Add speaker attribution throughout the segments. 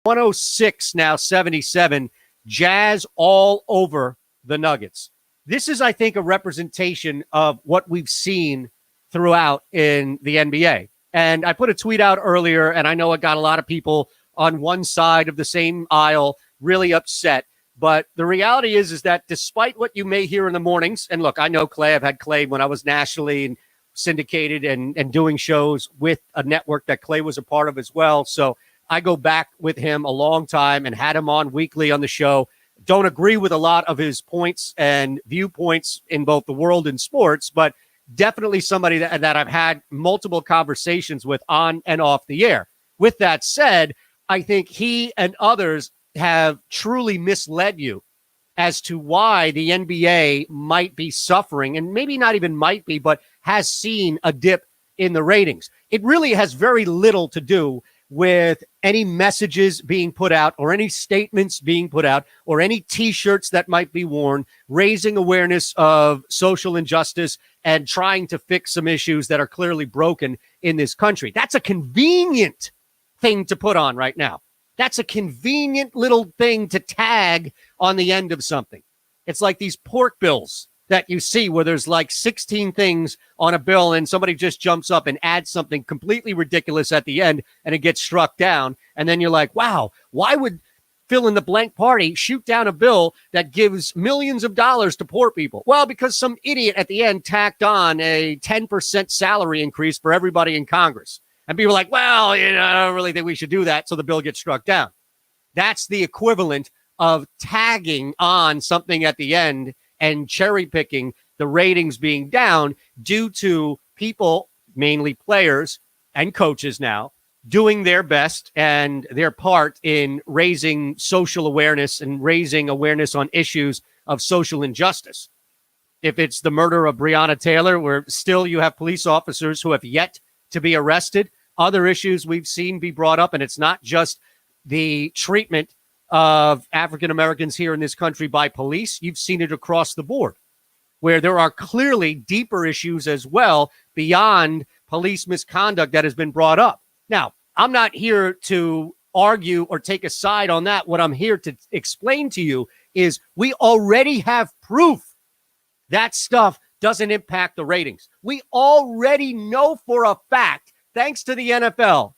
Speaker 1: 106 now, 77. Jazz all over the Nuggets. This is, I think, a representation of what we've seen throughout in the NBA. And I put a tweet out earlier, and I know it got a lot of people on one side of the same aisle really upset. But the reality is that despite what you may hear in the mornings, and look, I know Clay, I've had Clay when I was nationally and syndicated and doing shows with a network that Clay was a part of as well. So I go back with him a long time and had him on weekly on the show. Don't agree with a lot of his points and viewpoints in both the world and sports, but definitely somebody that I've had multiple conversations with on and off the air. With that said, I think he and others have truly misled you as to why the NBA might be suffering, and maybe not even might be, but has seen a dip in the ratings. It really has very little to do with any messages being put out or any statements being put out or any T-shirts that might be worn, raising awareness of social injustice and trying to fix some issues that are clearly broken in this country. That's a convenient thing to put on right now. That's a convenient little thing to tag on the end of something. It's like these pork bills that you see where there's like 16 things on a bill and somebody just jumps up and adds something completely ridiculous at the end and it gets struck down. And then you're like, wow, why would fill in the blank party shoot down a bill that gives millions of dollars to poor people? Well, because some idiot at the end tacked on a 10% salary increase for everybody in Congress. And people are like, well, I don't really think we should do that. So the bill gets struck down. That's the equivalent of tagging on something at the end and cherry picking the ratings being down due to people, mainly players and coaches now, doing their best and their part in raising social awareness and raising awareness on issues of social injustice. If it's the murder of Breonna Taylor, where still you have police officers who have yet to be arrested, other issues we've seen be brought up, and it's not just the treatment of African Americans here in this country by police. You've seen it across the board, where there are clearly deeper issues as well beyond police misconduct that has been brought up. Now, I'm not here to argue or take a side on that. What I'm here to explain to you is we already have proof that stuff doesn't impact the ratings. We already know for a fact, thanks to the NFL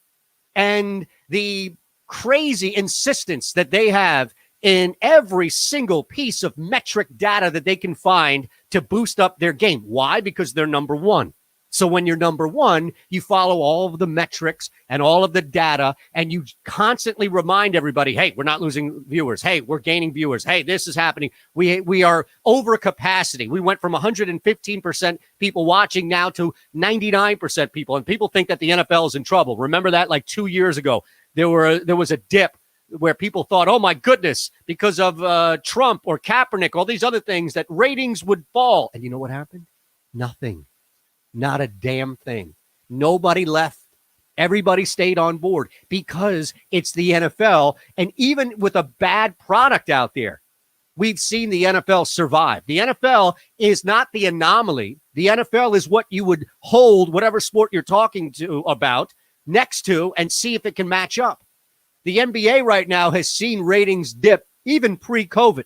Speaker 1: and the crazy insistence that they have in every single piece of metric data that they can find to boost up their game. Why? Because they're number one. So when you're number one, you follow all of the metrics and all of the data, and you constantly remind everybody, hey, we're not losing viewers. Hey, we're gaining viewers. Hey, this is happening. We are over capacity. We went from 115% people watching now to 99% people. And people think that the NFL is in trouble. Remember that like 2 years ago, there was a dip where people thought, oh, my goodness, because of Trump or Kaepernick, all these other things, that ratings would fall. And you know what happened? Nothing. Not a damn thing. Nobody left. Everybody stayed on board because it's the NFL. And even with a bad product out there, we've seen the NFL survive. The NFL is not the anomaly. The NFL is what you would hold whatever sport you're talking to about next to and see if it can match up. The NBA right now has seen ratings dip even pre-COVID.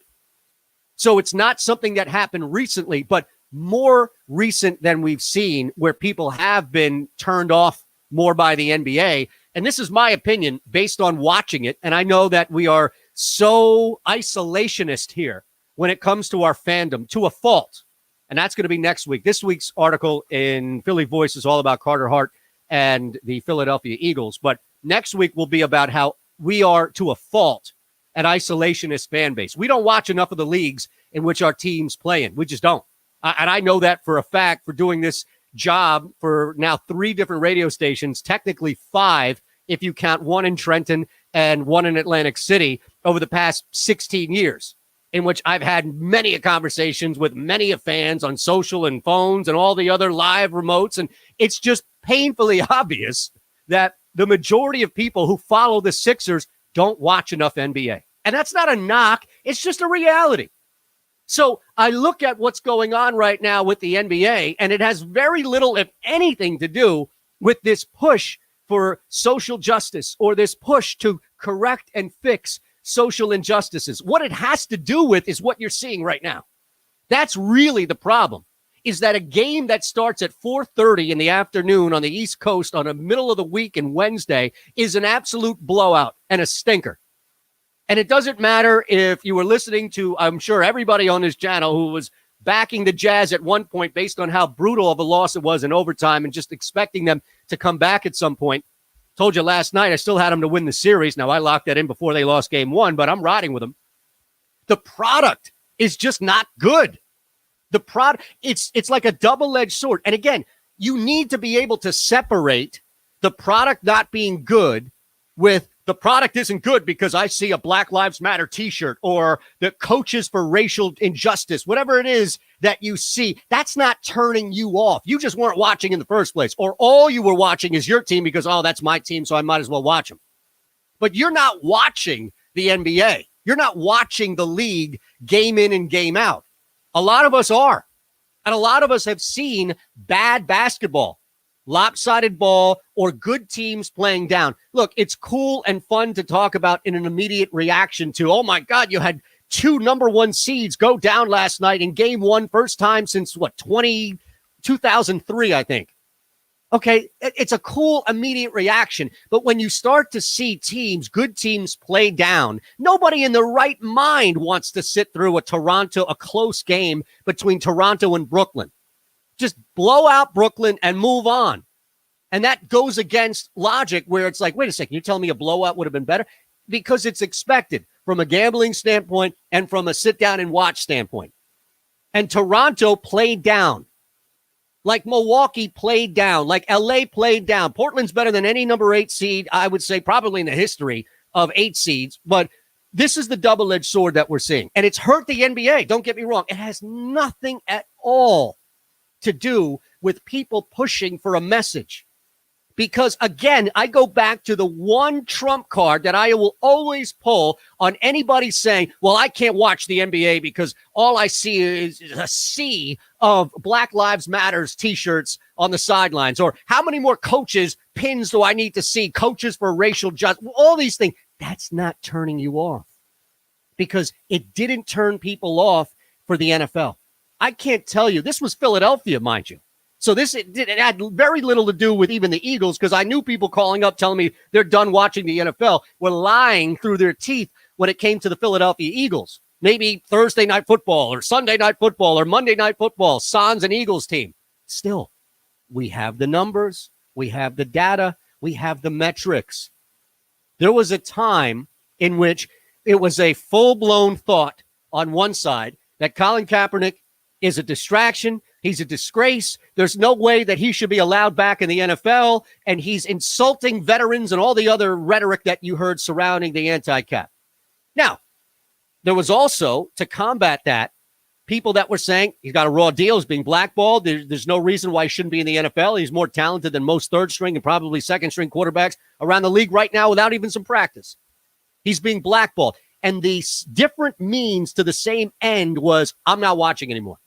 Speaker 1: So it's not something that happened recently, but more recent than we've seen, where people have been turned off more by the NBA. And this is my opinion based on watching it. And I know that we are so isolationist here when it comes to our fandom to a fault. And that's going to be next week. This week's article in Philly Voice is all about Carter Hart and the Philadelphia Eagles. But next week will be about how we are to a fault an isolationist fan base. We don't watch enough of the leagues in which our teams play in. We just don't. And I know that for a fact for doing this job for now 3 different radio stations, technically 5 if you count one in Trenton and one in Atlantic City over the past 16 years, in which I've had many conversations with many fans on social and phones and all the other live remotes. And it's just painfully obvious that the majority of people who follow the Sixers don't watch enough NBA. And that's not a knock. It's just a reality. So I look at what's going on right now with the NBA, and it has very little, if anything, to do with this push for social justice or this push to correct and fix social injustices. What it has to do with is what you're seeing right now. That's really the problem, is that a game that starts at 4:30 in the afternoon on the East Coast on the middle of the week and Wednesday is an absolute blowout and a stinker. And it doesn't matter if you were listening to, I'm sure, everybody on this channel who was backing the Jazz at one point based on how brutal of a loss it was in overtime and just expecting them to come back at some point. Told you last night I still had them to win the series. Now, I locked that in before they lost game one, but I'm riding with them. The product is just not good. The product, it's like a double-edged sword. And again, you need to be able to separate the product not being good with the product isn't good because I see a Black Lives Matter t-shirt or the coaches for racial injustice, whatever it is that you see. That's not turning you off. You just weren't watching in the first place, or all you were watching is your team because, oh, that's my team, so I might as well watch them. But you're not watching the NBA. You're not watching the league game in and game out. A lot of us are. And a lot of us have seen bad basketball, lopsided ball, or good teams playing down. Look, it's cool and fun to talk about in an immediate reaction to, oh my God, you had 2 number 1 seeds go down last night in game 1, first time since 2003, I think. Okay, it's a cool immediate reaction. But when you start to see teams, good teams play down, nobody in the right mind wants to sit through a close game between Toronto and Brooklyn. Just blow out Brooklyn and move on. And that goes against logic where it's like, wait a second, you're telling me a blowout would have been better? Because it's expected from a gambling standpoint and from a sit down and watch standpoint. And Toronto played down. Like Milwaukee played down, like LA played down. Portland's better than any number 8 seed, I would say, probably in the history of 8 seeds. But this is the double-edged sword that we're seeing. And it's hurt the NBA. Don't get me wrong. It has nothing at all to do with people pushing for a message. Because, again, I go back to the one trump card that I will always pull on anybody saying, well, I can't watch the NBA because all I see is a sea of Black Lives Matters t-shirts on the sidelines. Or how many more coaches pins do I need to see? Coaches for racial justice, all these things. That's not turning you off because it didn't turn people off for the NFL. I can't tell you. This was Philadelphia, mind you. So it had very little to do with even the Eagles because I knew people calling up telling me they're done watching the NFL were lying through their teeth when it came to the Philadelphia Eagles. Maybe Thursday night football or Sunday night football or Monday night football, Suns and Eagles team. Still, we have the numbers, we have the data, we have the metrics. There was a time in which it was a full-blown thought on one side that Colin Kaepernick is a distraction. He's a disgrace. There's no way that he should be allowed back in the NFL, and he's insulting veterans and all the other rhetoric that you heard surrounding the anti-cap. Now, there was also, to combat that, people that were saying he's got a raw deal, he's being blackballed. There's no reason why he shouldn't be in the NFL. He's more talented than most third-string and probably second-string quarterbacks around the league right now without even some practice. He's being blackballed. And the different means to the same end was, I'm not watching anymore.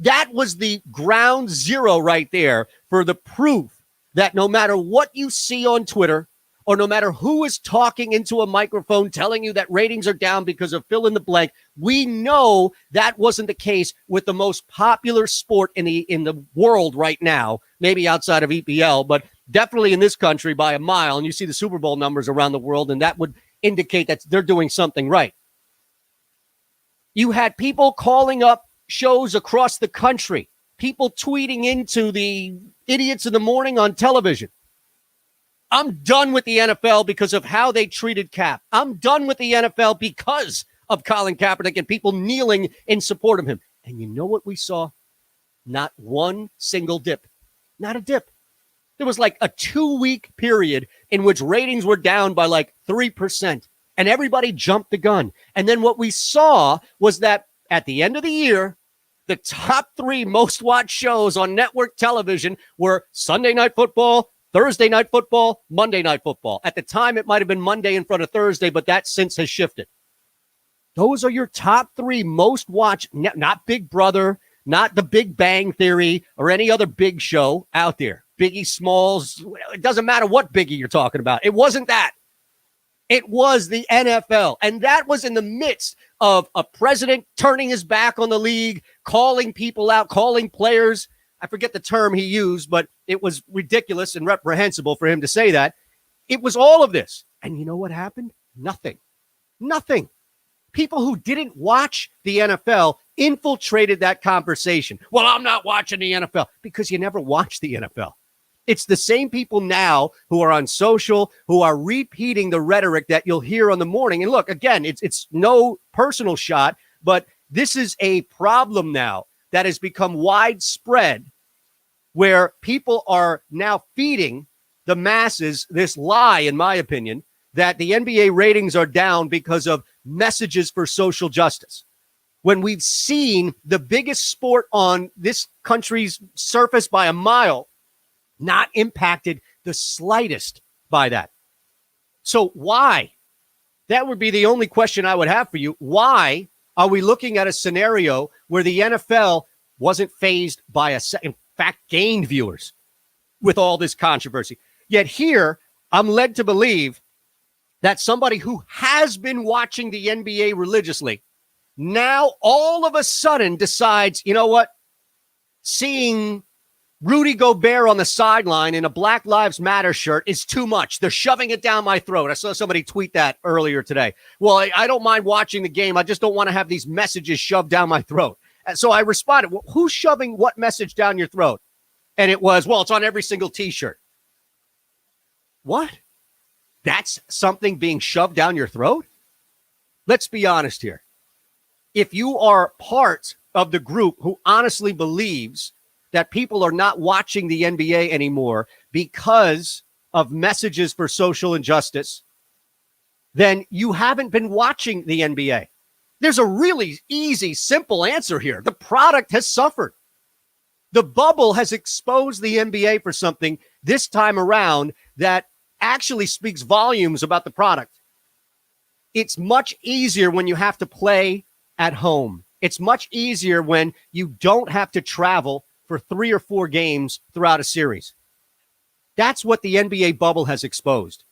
Speaker 1: That was the ground zero right there for the proof that no matter what you see on Twitter or no matter who is talking into a microphone telling you that ratings are down because of fill in the blank, we know that wasn't the case with the most popular sport in the world right now, maybe outside of EPL, but definitely in this country by a mile. And you see the Super Bowl numbers around the world, and that would indicate that they're doing something right. You had people calling up shows across the country, people tweeting into the idiots in the morning on television. I'm done with the NFL because of how they treated Cap. I'm done with the NFL because of Colin Kaepernick and people kneeling in support of him. And you know what we saw? Not one single dip. Not a dip. There was like a 2-week period in which ratings were down by like 3%. And everybody jumped the gun. And then what we saw was that at the end of the year, the top 3 most watched shows on network television were Sunday Night Football, Thursday Night Football, Monday Night Football. At the time, it might have been Monday in front of Thursday, but that since has shifted. Those are your top 3 most watched, not Big Brother, not The Big Bang Theory, or any other big show out there. Biggie Smalls, it doesn't matter what Biggie you're talking about. It wasn't that. It was the NFL. And that was in the midst of a president turning his back on the league, calling people out, calling players. I forget the term he used, but it was ridiculous and reprehensible for him to say that. It was all of this. And you know what happened? Nothing. Nothing. People who didn't watch the NFL infiltrated that conversation. Well, I'm not watching the NFL because you never watched the NFL. It's the same people now who are on social, who are repeating the rhetoric that you'll hear on the morning. And look, again, it's no personal shot, but this is a problem now that has become widespread where people are now feeding the masses this lie, in my opinion, that the NBA ratings are down because of messages for social justice. When we've seen the biggest sport on this country's surface by a mile not impacted the slightest by that. So why? That would be the only question I would have for you. Why are we looking at a scenario where the NFL wasn't fazed by in fact, gained viewers with all this controversy? Yet here, I'm led to believe that somebody who has been watching the NBA religiously now all of a sudden decides, you know what? Seeing Rudy Gobert on the sideline in a Black Lives Matter shirt is too much. They're shoving it down my throat. I saw somebody tweet that earlier today. Well, I don't mind watching the game. I just don't want to have these messages shoved down my throat. And so I responded, well, who's shoving what message down your throat? And it was, well, it's on every single T-shirt. What? That's something being shoved down your throat? Let's be honest here. If you are part of the group who honestly believes that people are not watching the NBA anymore because of messages for social injustice, then you haven't been watching the NBA. There's a really easy, simple answer here. The product has suffered. The bubble has exposed the NBA for something this time around that actually speaks volumes about the product. It's much easier when you have to play at home. It's much easier when you don't have to travel for 3 or 4 games throughout a series. That's what the NBA bubble has exposed.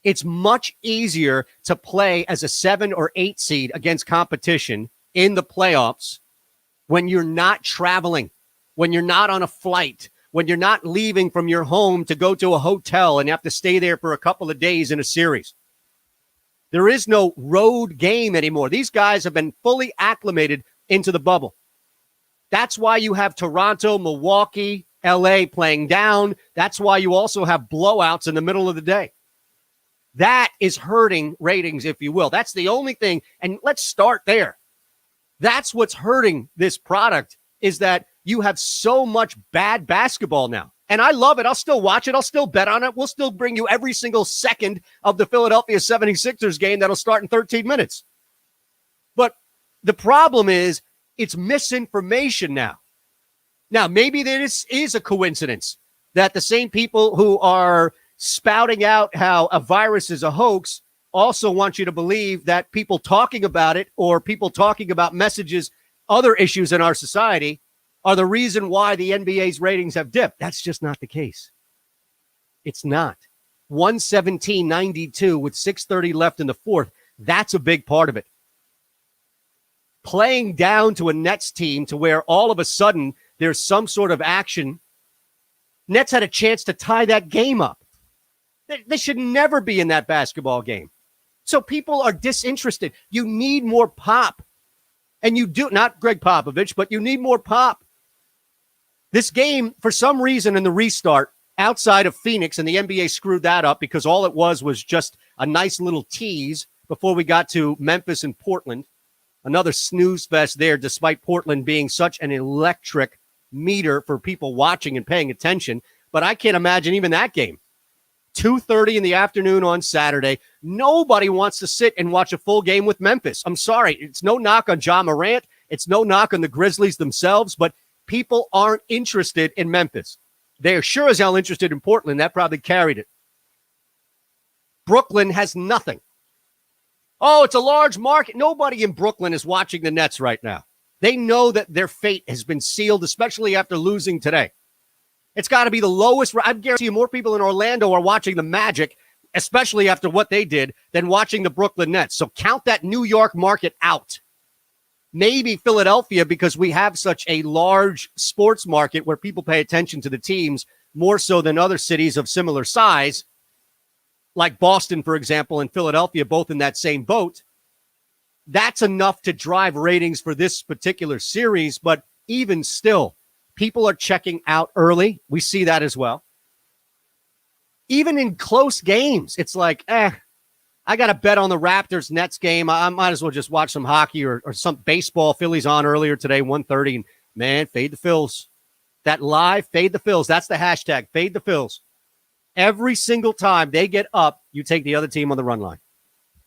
Speaker 1: It's much easier to play as a 7 or 8 seed against competition in the playoffs when you're not traveling, when you're not on a flight, when you're not leaving from your home to go to a hotel and you have to stay there for a couple of days in a series. There is no road game anymore. These guys have been fully acclimated into the bubble. That's why you have Toronto, Milwaukee, LA playing down. That's why you also have blowouts in the middle of the day. That is hurting ratings, if you will. That's the only thing. And let's start there. That's what's hurting this product, is that you have so much bad basketball now. And I love it. I'll still watch it. I'll still bet on it. We'll still bring you every single second of the Philadelphia 76ers game that'll start in 13 minutes. But the problem is it's misinformation now. Now, maybe this is a coincidence that the same people who are spouting out how a virus is a hoax also want you to believe that people talking about it or people talking about messages, other issues in our society, are the reason why the NBA's ratings have dipped. That's just not the case. It's not. 117-92 with 6:30 left in the fourth. That's a big part of it. Playing down to a Nets team to where all of a sudden there's some sort of action. Nets had a chance to tie that game up. They should never be in that basketball game. So people are disinterested. You need more pop. And you do, not Greg Popovich, but you need more pop. This game, for some reason in the restart, outside of Phoenix, and the NBA screwed that up because all it was just a nice little tease before we got to Memphis and Portland. Another snooze fest there, despite Portland being such an electric meter for people watching and paying attention. But I can't imagine even that game. 2:30 in the afternoon on Saturday. Nobody wants to sit and watch a full game with Memphis. I'm sorry. It's no knock on Ja Morant. It's no knock on the Grizzlies themselves, but people aren't interested in Memphis. They're sure as hell interested in Portland. That probably carried it. Brooklyn has nothing. Oh, it's a large market. Nobody in Brooklyn is watching the Nets right now. They know that their fate has been sealed, especially after losing today. It's got to be the lowest. I guarantee you more people in Orlando are watching the Magic especially after what they did, than watching the Brooklyn Nets. So count that New York market out. Maybe Philadelphia, because we have such a large sports market where people pay attention to the teams more so than other cities of similar size, like Boston, for example, and Philadelphia, both in that same boat. That's enough to drive ratings for this particular series. But even still, people are checking out early. We see that as well. Even in close games, it's like, I got to bet on the Raptors-Nets game. I might as well just watch some hockey or some baseball. Phillies on earlier today, 1:30. And, man, fade the Phils. That live, fade the Phils. That's the hashtag, fade the Phils. Every single time they get up, you take the other team on the run line.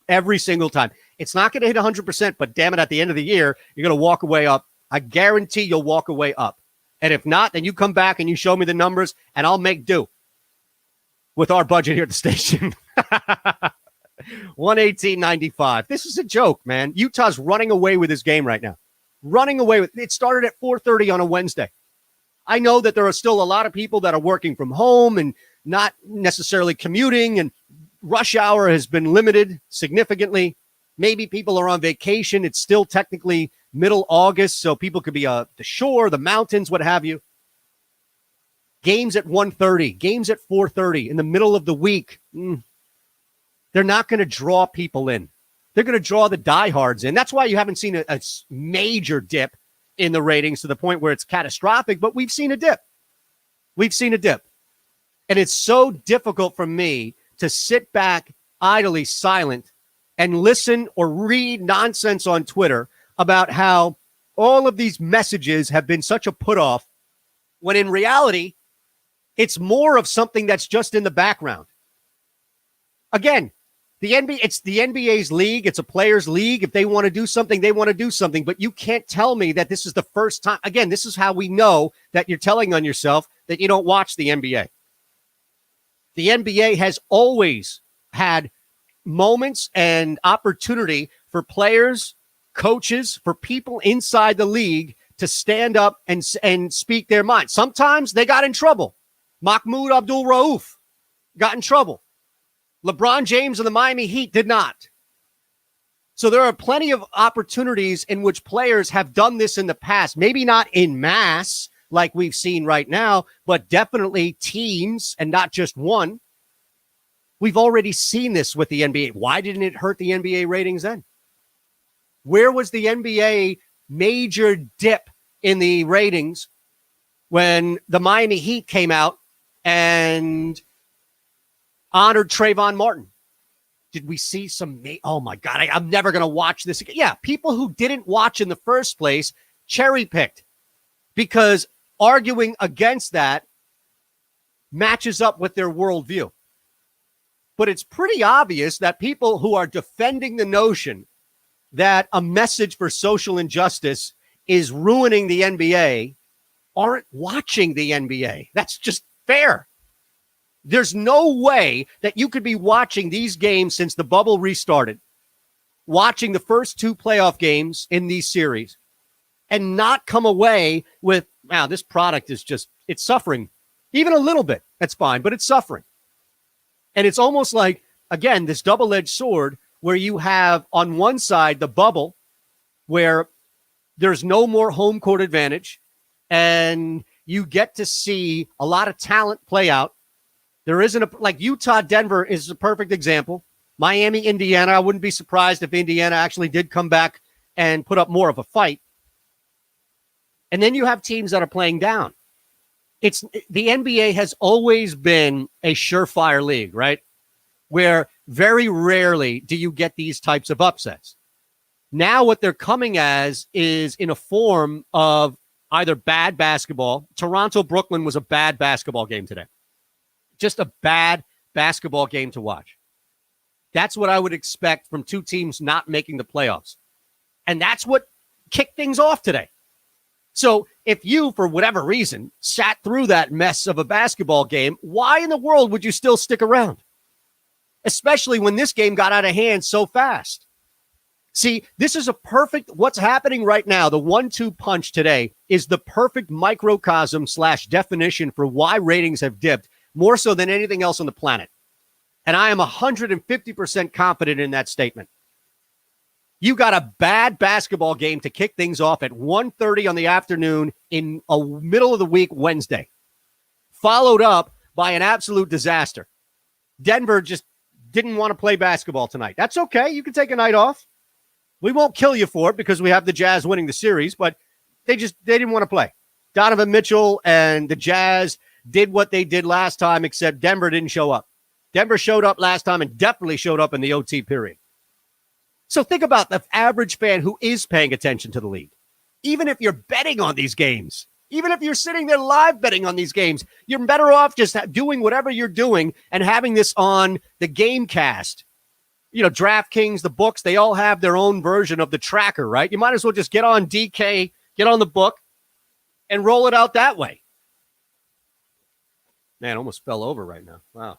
Speaker 1: Every single time. It's not going to hit 100%, but damn it, at the end of the year, you're going to walk away up. I guarantee you'll walk away up. And if not, then you come back and you show me the numbers, and I'll make do with our budget here at the station. 118.95. This is a joke, man. Utah's running away with this game right now. Running away with it. Started at 4:30 on a Wednesday. I know that there are still a lot of people that are working from home and not necessarily commuting, and rush hour has been limited significantly. Maybe people are on vacation. It's still technically middle August, so people could be the shore, the mountains, what have you. Games at 1:30, games at 4:30 in the middle of the week. They're not going to draw people in. They're going to draw the diehards in. That's why you haven't seen a major dip in the ratings to the point where it's catastrophic, but we've seen a dip. We've seen a dip. And it's so difficult for me to sit back idly silent and listen or read nonsense on Twitter about how all of these messages have been such a put-off, when in reality, it's more of something that's just in the background. Again, it's the NBA's league. It's a players' league. If they want to do something, they want to do something. But you can't tell me that this is the first time. Again, this is how we know that you're telling on yourself that you don't watch the NBA. The NBA has always had moments and opportunity for players, coaches, for people inside the league to stand up and speak their mind. Sometimes they got in trouble. Mahmoud Abdul-Rauf got in trouble. LeBron James and the Miami Heat did not. So there are plenty of opportunities in which players have done this in the past. Maybe not in mass like we've seen right now, but definitely teams and not just one. We've already seen this with the NBA. Why didn't it hurt the NBA ratings then? Where was the NBA major dip in the ratings when the Miami Heat came out and honored Trayvon Martin? Did we see some? Oh my God, I'm never going to watch this again. Yeah, people who didn't watch in the first place cherry picked because arguing against that matches up with their worldview. But it's pretty obvious that people who are defending the notion that a message for social injustice is ruining the NBA aren't watching the NBA. That's just fair. There's no way that you could be watching these games since the bubble restarted, watching the first two playoff games in these series, and not come away with, wow, this product is just, it's suffering. Even a little bit, that's fine, but it's suffering. And it's almost like, again, this double-edged sword where you have on one side the bubble where there's no more home court advantage and you get to see a lot of talent play out. There isn't like Utah, Denver is a perfect example. Miami, Indiana, I wouldn't be surprised if Indiana actually did come back and put up more of a fight. And then you have teams that are playing down. It's the NBA has always been a surefire league, right? Where very rarely do you get these types of upsets. Now what they're coming as is in a form of either bad basketball. Toronto-Brooklyn was a bad basketball game today. Just a bad basketball game to watch. That's what I would expect from two teams not making the playoffs. And that's what kicked things off today. So if you, for whatever reason, sat through that mess of a basketball game, why in the world would you still stick around? Especially when this game got out of hand so fast. See, this is a perfect, what's happening right now, the 1-2 punch today is the perfect microcosm / definition for why ratings have dipped more so than anything else on the planet. And I am 150% confident in that statement. You got a bad basketball game to kick things off at 1:30 on the afternoon in a middle of the week Wednesday, followed up by an absolute disaster. Denver just didn't want to play basketball tonight. That's okay. You can take a night off. We won't kill you for it because we have the Jazz winning the series, but they didn't want to play. Donovan Mitchell and the Jazz did what they did last time, except Denver didn't show up. Denver showed up last time and definitely showed up in the OT period. So think about the average fan who is paying attention to the league. Even if you're betting on these games, even if you're sitting there live betting on these games, you're better off just doing whatever you're doing and having this on the Gamecast. You know, DraftKings, the books, they all have their own version of the tracker, right? You might as well just get on DK, get on the book, and roll it out that way. Man, almost fell over right now. Wow.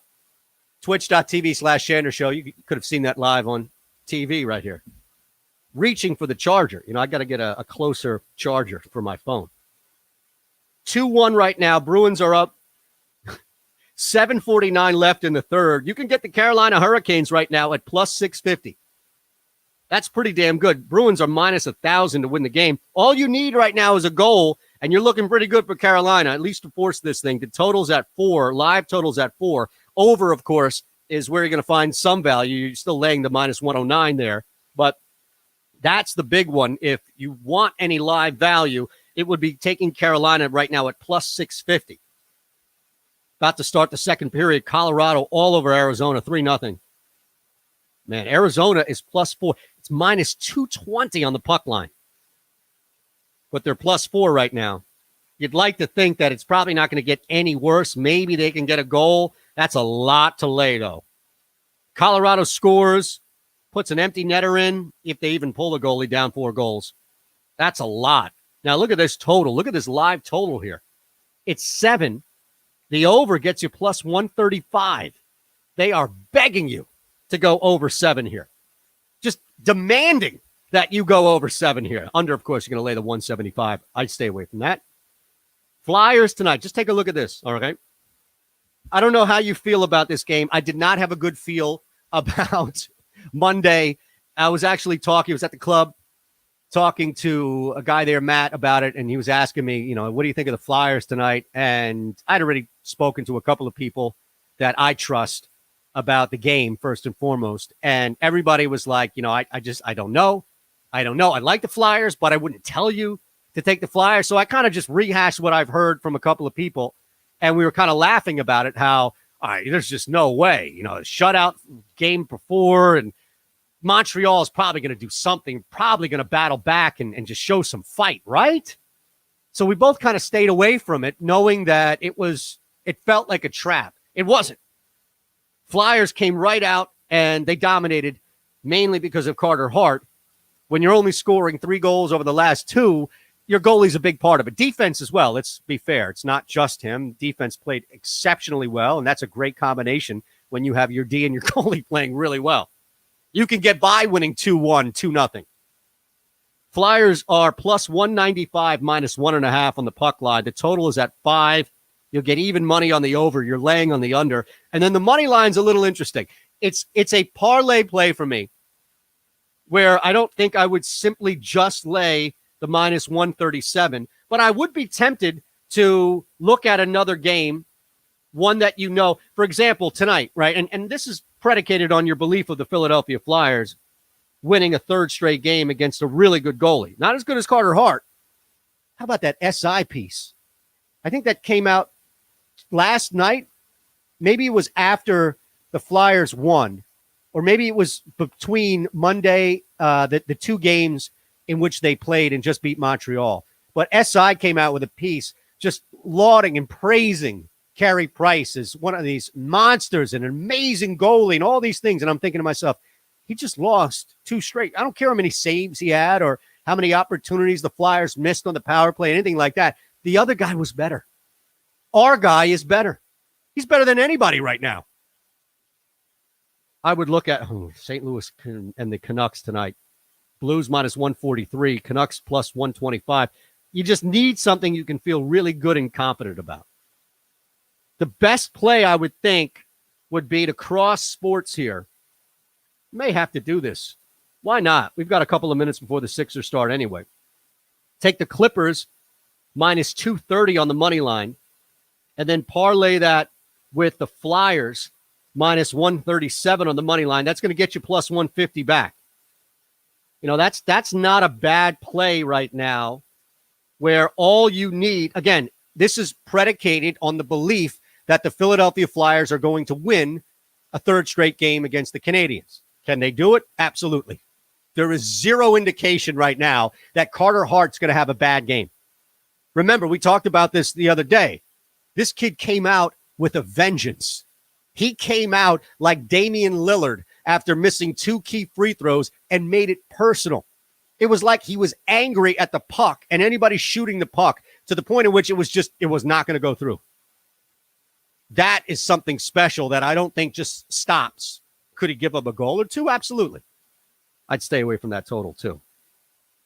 Speaker 1: Twitch.tv/Shander Show. You could have seen that live on TV right here. Reaching for the charger. You know, I got to get a closer charger for my phone. 2-1 right now. Bruins are up. 7:49 left in the third. You can get the Carolina Hurricanes right now at plus 650. That's pretty damn good. Bruins are minus 1,000 to win the game. All you need right now is a goal, and you're looking pretty good for Carolina, at least to force this thing. The total's at 4. Live total's at 4. Over, of course, is where you're going to find some value. You're still laying the minus 109 there, but that's the big one. If you want any live value, it would be taking Carolina right now at plus 650. About to start the second period. Colorado all over Arizona, 3-0. Man, Arizona is plus 4. It's minus 220 on the puck line. But they're plus 4 right now. You'd like to think that it's probably not going to get any worse. Maybe they can get a goal. That's a lot to lay, though. Colorado scores, puts an empty netter in, if they even pull the goalie down 4 goals. That's a lot. Now, look at this total. Look at this live total here. It's 7. The over gets you plus 135. They are begging you to go over 7 here. Just demanding that you go over 7 here. Under, of course, you're going to lay the 175. I'd stay away from that. Flyers tonight. Just take a look at this. All right. I don't know how you feel about this game. I did not have a good feel about Monday. I was actually talking. I was at the club talking to a guy there, Matt, about it. And he was asking me, you know, what do you think of the Flyers tonight? And I'd already spoken to a couple of people that I trust about the game, first and foremost. And everybody was like, you know, I don't know. I don't know. I like the Flyers, but I wouldn't tell you to take the Flyers. So I kind of just rehashed what I've heard from a couple of people. And we were kind of laughing about it, how, all right, there's just no way, you know, shutout game before, and Montreal is probably going to do something, probably going to battle back and just show some fight, right? So we both kind of stayed away from it, knowing that it felt like a trap. It wasn't. Flyers came right out and they dominated, mainly because of Carter Hart. When you're only scoring 3 goals over the last 2, your goalie's a big part of it. Defense as well. Let's be fair. It's not just him. Defense played exceptionally well, and that's a great combination when you have your D and your goalie playing really well. You can get by winning 2-1, 2-0. Flyers are plus 195, minus 1.5 on the puck line. The total is at 5. You'll get even money on the over. You're laying on the under. And then the money line's a little interesting. It's a parlay play for me, where I don't think I would simply just lay the minus 137, but I would be tempted to look at another game, one that you know, for example, tonight, right? And this is predicated on your belief of the Philadelphia Flyers winning a 3rd straight game against a really good goalie. Not as good as Carter Hart. How about that SI piece? I think that came out last night. Maybe it was after the Flyers won, or maybe it was between Monday, the 2 games in which they played and just beat Montreal. But SI came out with a piece just lauding and praising Carey Price as one of these monsters and an amazing goalie and all these things. And I'm thinking to myself, he just lost 2 straight. I don't care how many saves he had or how many opportunities the Flyers missed on the power play, anything like that. The other guy was better. Our guy is better. He's better than anybody right now. I would look at St. Louis and the Canucks tonight. Blues minus 143, Canucks plus 125. You just need something you can feel really good and confident about. The best play, I would think, would be to cross sports here. May have to do this. Why not? We've got a couple of minutes before the Sixers start anyway. Take the Clippers minus 230 on the money line, and then parlay that with the Flyers minus 137 on the money line. That's going to get you plus 150 back. You know, that's not a bad play right now, where all you need, again, this is predicated on the belief that the Philadelphia Flyers are going to win a third straight game against the Canadiens. Can they do it? Absolutely. There is zero indication right now that Carter Hart's going to have a bad game. Remember, we talked about this the other day. This kid came out with a vengeance. He came out like Damian Lillard after missing 2 key free throws and made it personal. It was like he was angry at the puck and anybody shooting the puck to the point at which it was not going to go through. That is something special that I don't think just stops. Could he give up a goal or two? Absolutely. I'd stay away from that total too.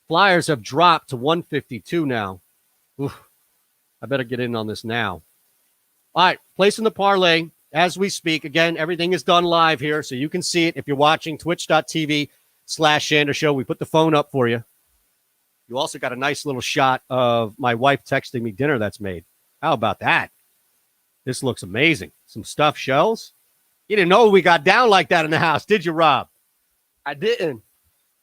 Speaker 1: Flyers have dropped to 152 now. Oof, I better get in on this now. All right, placing the parlay as we speak. Again, everything is done live here, so you can see it if you're watching twitch.tv/Shander Show. We put the phone up for you. You also got a nice little shot of my wife texting me dinner that's made. How about that? This looks amazing. Some stuffed shells. You didn't know we got down like that in the house, did you, Rob?
Speaker 2: I didn't.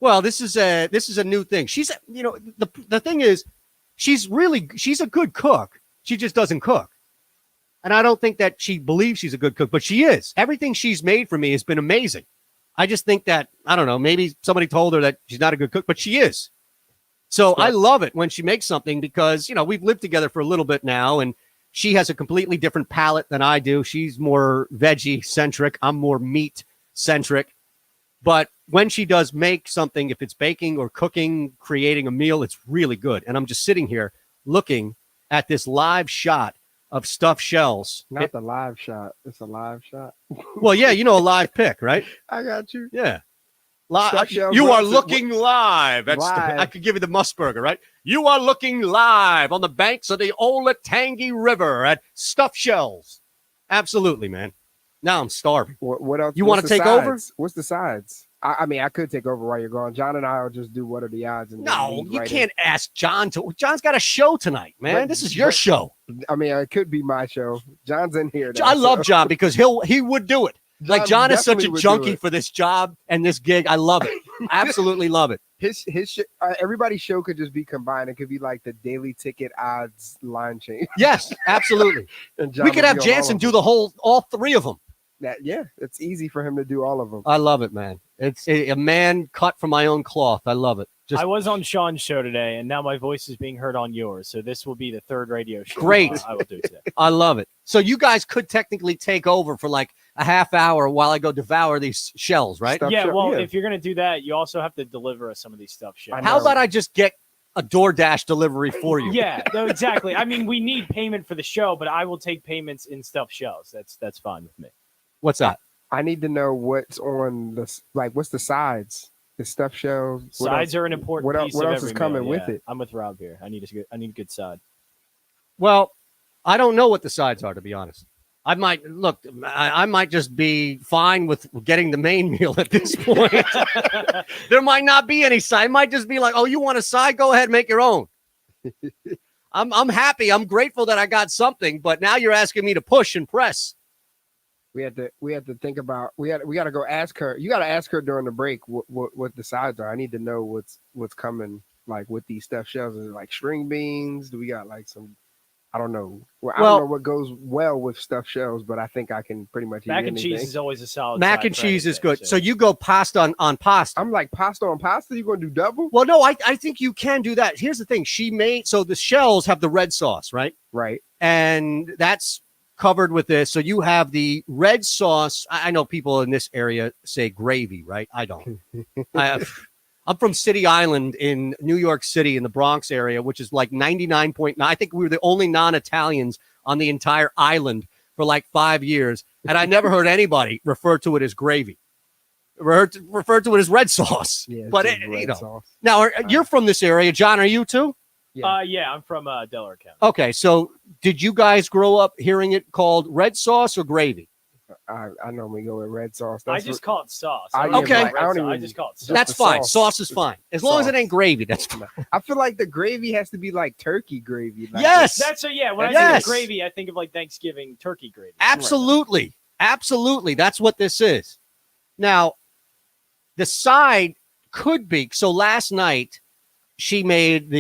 Speaker 1: Well, this is a new thing. She's, you know, the thing is, she's a good cook. She just doesn't cook. And I don't think that she believes she's a good cook, but she is. Everything she's made for me has been amazing. I just think that, I don't know, maybe somebody told her that she's not a good cook, but she is. So I love it when she makes something because, you know, we've lived together for a little bit now, and she has a completely different palate than I do. She's more veggie-centric. I'm more meat-centric. But when she does make something, if it's baking or cooking, creating a meal, it's really good. And I'm just sitting here looking at this live shot of stuffed shells.
Speaker 2: Not the live shot. It's a live shot.
Speaker 1: Well, yeah, you know, a live pick, right?
Speaker 2: I got you.
Speaker 1: Yeah.
Speaker 2: You
Speaker 1: are looking live.
Speaker 2: Live.
Speaker 1: I could give you the Musburger, right? You are looking live on the banks of the Olatangi River at Stuffed Shells. Absolutely, man. Now I'm starving.
Speaker 2: What else?
Speaker 1: You want to take over?
Speaker 2: What's the sides? I mean, I could take over while you're gone. John and I will just do what are the odds. And
Speaker 1: no, you can't ask John to. John's got a show tonight, man. This is your show.
Speaker 2: I mean, it could be my show. John's in here now,
Speaker 1: I love John because he would do it. Like John is such a junkie for this job and this gig. I love it. Absolutely love it.
Speaker 2: His everybody's show could just be combined. It could be like the daily ticket odds line change.
Speaker 1: Yes, absolutely. We could have Jansen do all 3 of them.
Speaker 2: It's easy for him to do all of them.
Speaker 1: I love it, man. It's a man cut from my own cloth. I love it.
Speaker 3: I was on Sean's show today, and now my voice is being heard on yours. So this will be the 3rd radio show.
Speaker 1: Great.
Speaker 3: I will do today.
Speaker 1: I love it. So you guys could technically take over for like a half hour while I go devour these shells, right?
Speaker 3: If you're going to do that, you also have to deliver us some of these stuff shells.
Speaker 1: How about I just get a DoorDash delivery for you?
Speaker 3: Yeah, no, exactly. I mean, we need payment for the show, but I will take payments in stuffed shells. That's fine with me.
Speaker 1: What's that?
Speaker 2: I need to know what's on what's the sides? The stuffed shells.
Speaker 3: Sides are an important piece.
Speaker 2: What else is coming with it?
Speaker 3: I'm with Rob here. I need a good side.
Speaker 1: Well, I don't know what the sides are, to be honest. I might just be fine with getting the main meal at this point. There might not be any side. It might just be like, oh, you want a side? Go ahead, make your own. I'm happy. I'm grateful that I got something, but now you're asking me to push and press.
Speaker 2: We had to think about. We got to go ask her. You got to ask her during the break what the sides are. I need to know what's coming like with these stuffed shells. Is it like string beans? Do we got like some? I don't know. I don't know what goes well with stuffed shells, but I think I can pretty much eat
Speaker 3: mac and
Speaker 2: anything.
Speaker 3: cheese is always a solid.
Speaker 1: Mac and cheese is good. So you go pasta on pasta.
Speaker 2: I'm like pasta on pasta. You going to do double?
Speaker 1: Well, no, I think you can do that. Here's the thing. So the shells have the red sauce, right?
Speaker 2: Right. And
Speaker 1: that's covered with this. So you have the red sauce. I know people in this area say gravy, right? I don't. I'm from City Island in New York City in the Bronx area, which is like 99.9. I think we were the only non-Italians on the entire island for like 5 years. And I never heard anybody refer to it as gravy. Refer to it as red sauce.
Speaker 2: Yeah,
Speaker 1: but sauce. Now you're from this area. John, are you too?
Speaker 3: Yeah, I'm from Delaware County.
Speaker 1: Okay, so did you guys grow up hearing it called red sauce or gravy?
Speaker 2: I normally go with red sauce.
Speaker 3: I
Speaker 2: That's
Speaker 3: just
Speaker 2: what-
Speaker 3: call it sauce.
Speaker 2: I
Speaker 3: I don't
Speaker 1: use,
Speaker 3: even
Speaker 1: like,
Speaker 3: red
Speaker 2: I don't
Speaker 3: sauce. I
Speaker 2: even-
Speaker 3: just call it sauce.
Speaker 2: just
Speaker 1: That's
Speaker 2: the
Speaker 1: fine.
Speaker 2: sauce.
Speaker 1: Sauce is fine. As long as it
Speaker 2: Sauce.
Speaker 1: ain't gravy, that's fine.
Speaker 2: I feel like the gravy has to be like turkey gravy. Like
Speaker 1: Yes.
Speaker 3: That's a yeah. When I
Speaker 1: Yes.
Speaker 3: think of gravy, I think of like Thanksgiving turkey gravy.
Speaker 1: Absolutely. Absolutely. That's what this is. Now, the side could be so last night she made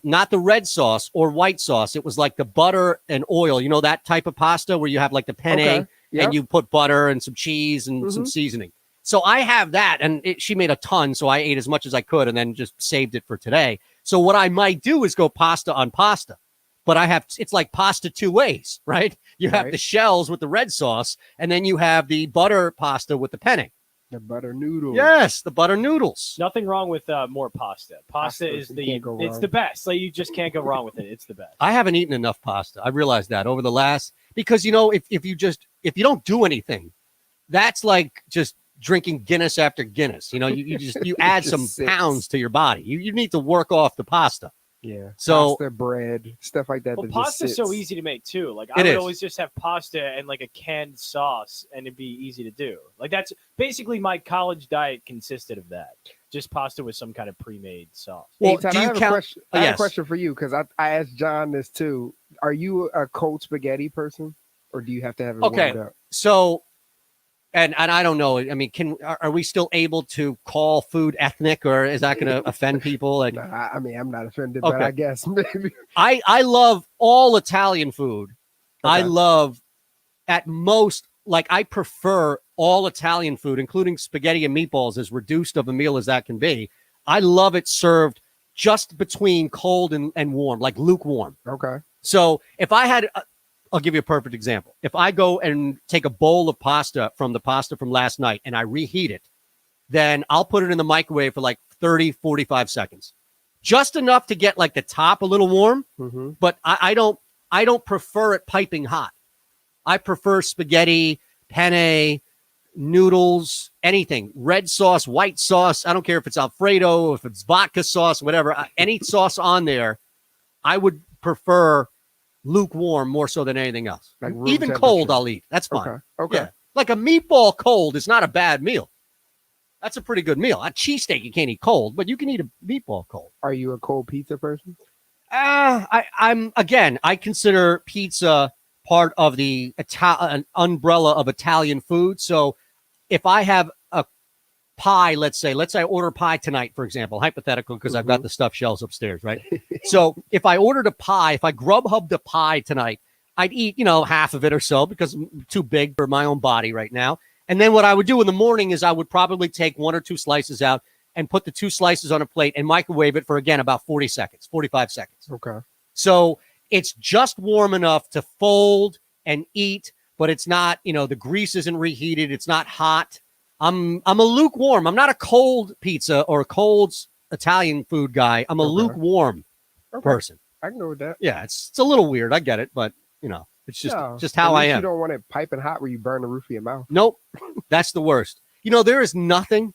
Speaker 1: not the red sauce or white sauce. It was like the butter and oil. You know that type of pasta where you have like the penne
Speaker 2: Okay. Yep.
Speaker 1: and you put butter and some cheese and some seasoning. So I have that, and she made a ton, so I ate as much as I could and then just saved it for today. So what I might do is go pasta on pasta. But it's like pasta two ways, right? You have
Speaker 2: Right.
Speaker 1: the shells with the red sauce, and then you have the butter pasta with the penne.
Speaker 2: The butter noodles.
Speaker 1: Yes, the butter noodles.
Speaker 3: Nothing wrong with more pasta. Pasta
Speaker 2: Pasta,
Speaker 3: is
Speaker 2: you can't go
Speaker 3: it's
Speaker 2: wrong.
Speaker 3: the best. Like you just can't go wrong with it. It's the best.
Speaker 1: I haven't eaten enough pasta. I realized that over the last because if you don't do anything, that's like just drinking Guinness after Guinness. You add
Speaker 2: Just
Speaker 1: some
Speaker 2: sits.
Speaker 1: pounds to your body. You need to work off the pasta.
Speaker 2: Yeah.
Speaker 1: So-
Speaker 2: pasta, bread, stuff like that.
Speaker 3: Well,
Speaker 2: that just
Speaker 3: pasta's so
Speaker 2: sits.
Speaker 3: easy to make too. Like
Speaker 1: It
Speaker 3: I would
Speaker 1: is.
Speaker 3: always just have pasta and like a canned sauce, and it'd be easy to do. Like that's basically my college diet consisted of that. Just pasta with some kind of pre-made sauce.
Speaker 1: Well,
Speaker 2: Eitan,
Speaker 1: do
Speaker 2: I
Speaker 1: you
Speaker 2: have a
Speaker 1: count?
Speaker 2: question. I have
Speaker 1: yes.
Speaker 2: a question for you because I asked John this too. Are you a cold spaghetti person, or do you have to have it
Speaker 1: Okay.
Speaker 2: warmed up?
Speaker 1: So, and I don't know. I mean, are we still able to call food ethnic, or is that going to offend people? Like,
Speaker 2: No, I mean, I'm not offended, but
Speaker 1: Okay.
Speaker 2: I guess maybe.
Speaker 1: I love all Italian food. I
Speaker 2: Okay.
Speaker 1: love at most, like I prefer all Italian food, including spaghetti and meatballs, as reduced of a meal as that can be. I love it served just between cold and warm, like lukewarm.
Speaker 2: Okay.
Speaker 1: So if I had, I'll give you a perfect example. If I go and take a bowl of pasta from last night and I reheat it, then I'll put it in the microwave for like 30, 45 seconds. Just enough to get like the top a little warm,
Speaker 2: Mm-hmm.
Speaker 1: but I don't prefer it piping hot. I prefer spaghetti, penne, noodles, anything. Red sauce, white sauce. I don't care if it's Alfredo, if it's vodka sauce, whatever. Any sauce on there, I would prefer lukewarm more so than anything else.
Speaker 2: Like room
Speaker 1: Even cold,
Speaker 2: temperature.
Speaker 1: I'll eat. That's fine.
Speaker 2: Okay. Okay.
Speaker 1: Yeah. Like a meatball cold is not a bad meal. That's a pretty good meal. A cheesesteak you can't eat cold, but you can eat a meatball cold.
Speaker 2: Are you a cold pizza person?
Speaker 1: I consider pizza part of the an umbrella of Italian food. So if I have a pie, let's say I order pie tonight, for example, hypothetical, because I've got the stuffed shells upstairs, right? So if I ordered a pie, if I Grubhubbed a pie tonight, I'd eat, half of it or so because I'm too big for my own body right now. And then what I would do in the morning is I would probably take 1 or 2 slices out and put the 2 slices on a plate and microwave it for, again, about 45 seconds.
Speaker 2: Okay.
Speaker 1: So it's just warm enough to fold and eat, but it's not, the grease isn't reheated. It's not hot. I'm a lukewarm. I'm not a cold pizza or a cold Italian food guy. I'm a
Speaker 2: Okay.
Speaker 1: lukewarm
Speaker 2: Okay.
Speaker 1: person.
Speaker 2: I can go with that.
Speaker 1: Yeah, it's a little weird. I get it, but it's
Speaker 2: No,
Speaker 1: just
Speaker 2: at
Speaker 1: how I
Speaker 2: least
Speaker 1: am.
Speaker 2: You don't want it piping hot where you burn the roof of your mouth.
Speaker 1: Nope. That's the worst. There is nothing.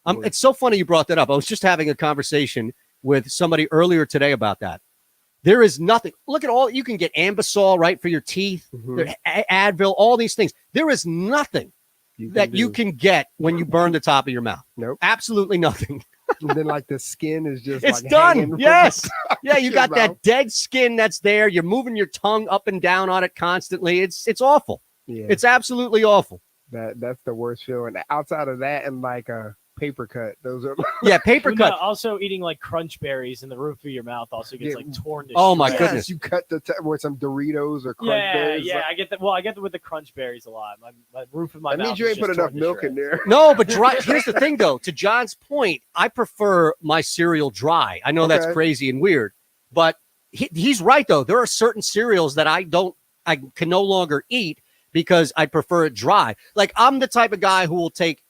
Speaker 2: What?
Speaker 1: It's so funny you brought that up. I was just having a conversation with somebody earlier today about that. There is nothing. Look at all you can get Ambisol, right, for your teeth,
Speaker 2: Mhm.
Speaker 1: there- Advil, all these things. There is nothing that you
Speaker 2: do.
Speaker 1: can get when you burn the top of your mouth.
Speaker 2: Nope.
Speaker 1: Absolutely nothing.
Speaker 2: And then like the skin is just
Speaker 1: It's
Speaker 2: like
Speaker 1: done.
Speaker 2: hanging from
Speaker 1: Yes.
Speaker 2: the
Speaker 1: Yeah, you
Speaker 2: your
Speaker 1: got that
Speaker 2: mouth.
Speaker 1: dead skin that's there. You're moving your tongue up and down on it constantly. It's awful.
Speaker 2: Yeah,
Speaker 1: It's absolutely awful.
Speaker 2: that's the worst feeling. Outside of that and like a paper cut, those are
Speaker 1: Yeah, paper
Speaker 3: Well, no,
Speaker 1: cut.
Speaker 3: also eating like crunch berries in the roof of your mouth also gets
Speaker 2: Yeah.
Speaker 3: like torn to
Speaker 1: Oh, my
Speaker 3: shreds.
Speaker 1: goodness.
Speaker 2: You cut with some Doritos or crunch
Speaker 3: Yeah,
Speaker 2: berries.
Speaker 3: yeah, I get that. Well, I get that with the crunch berries a lot. My roof of my
Speaker 2: That
Speaker 3: mouth.
Speaker 2: means you
Speaker 3: is
Speaker 2: ain't put
Speaker 3: just
Speaker 2: enough
Speaker 3: torn to
Speaker 2: milk in
Speaker 3: shreds.
Speaker 2: there.
Speaker 1: No, but dry. Here's the thing, though. To John's point, I prefer my cereal dry. I know that's
Speaker 2: Okay.
Speaker 1: crazy and weird, but he's right, though. There are certain cereals that I can no longer eat because I prefer it dry. Like I'm the type of guy who will take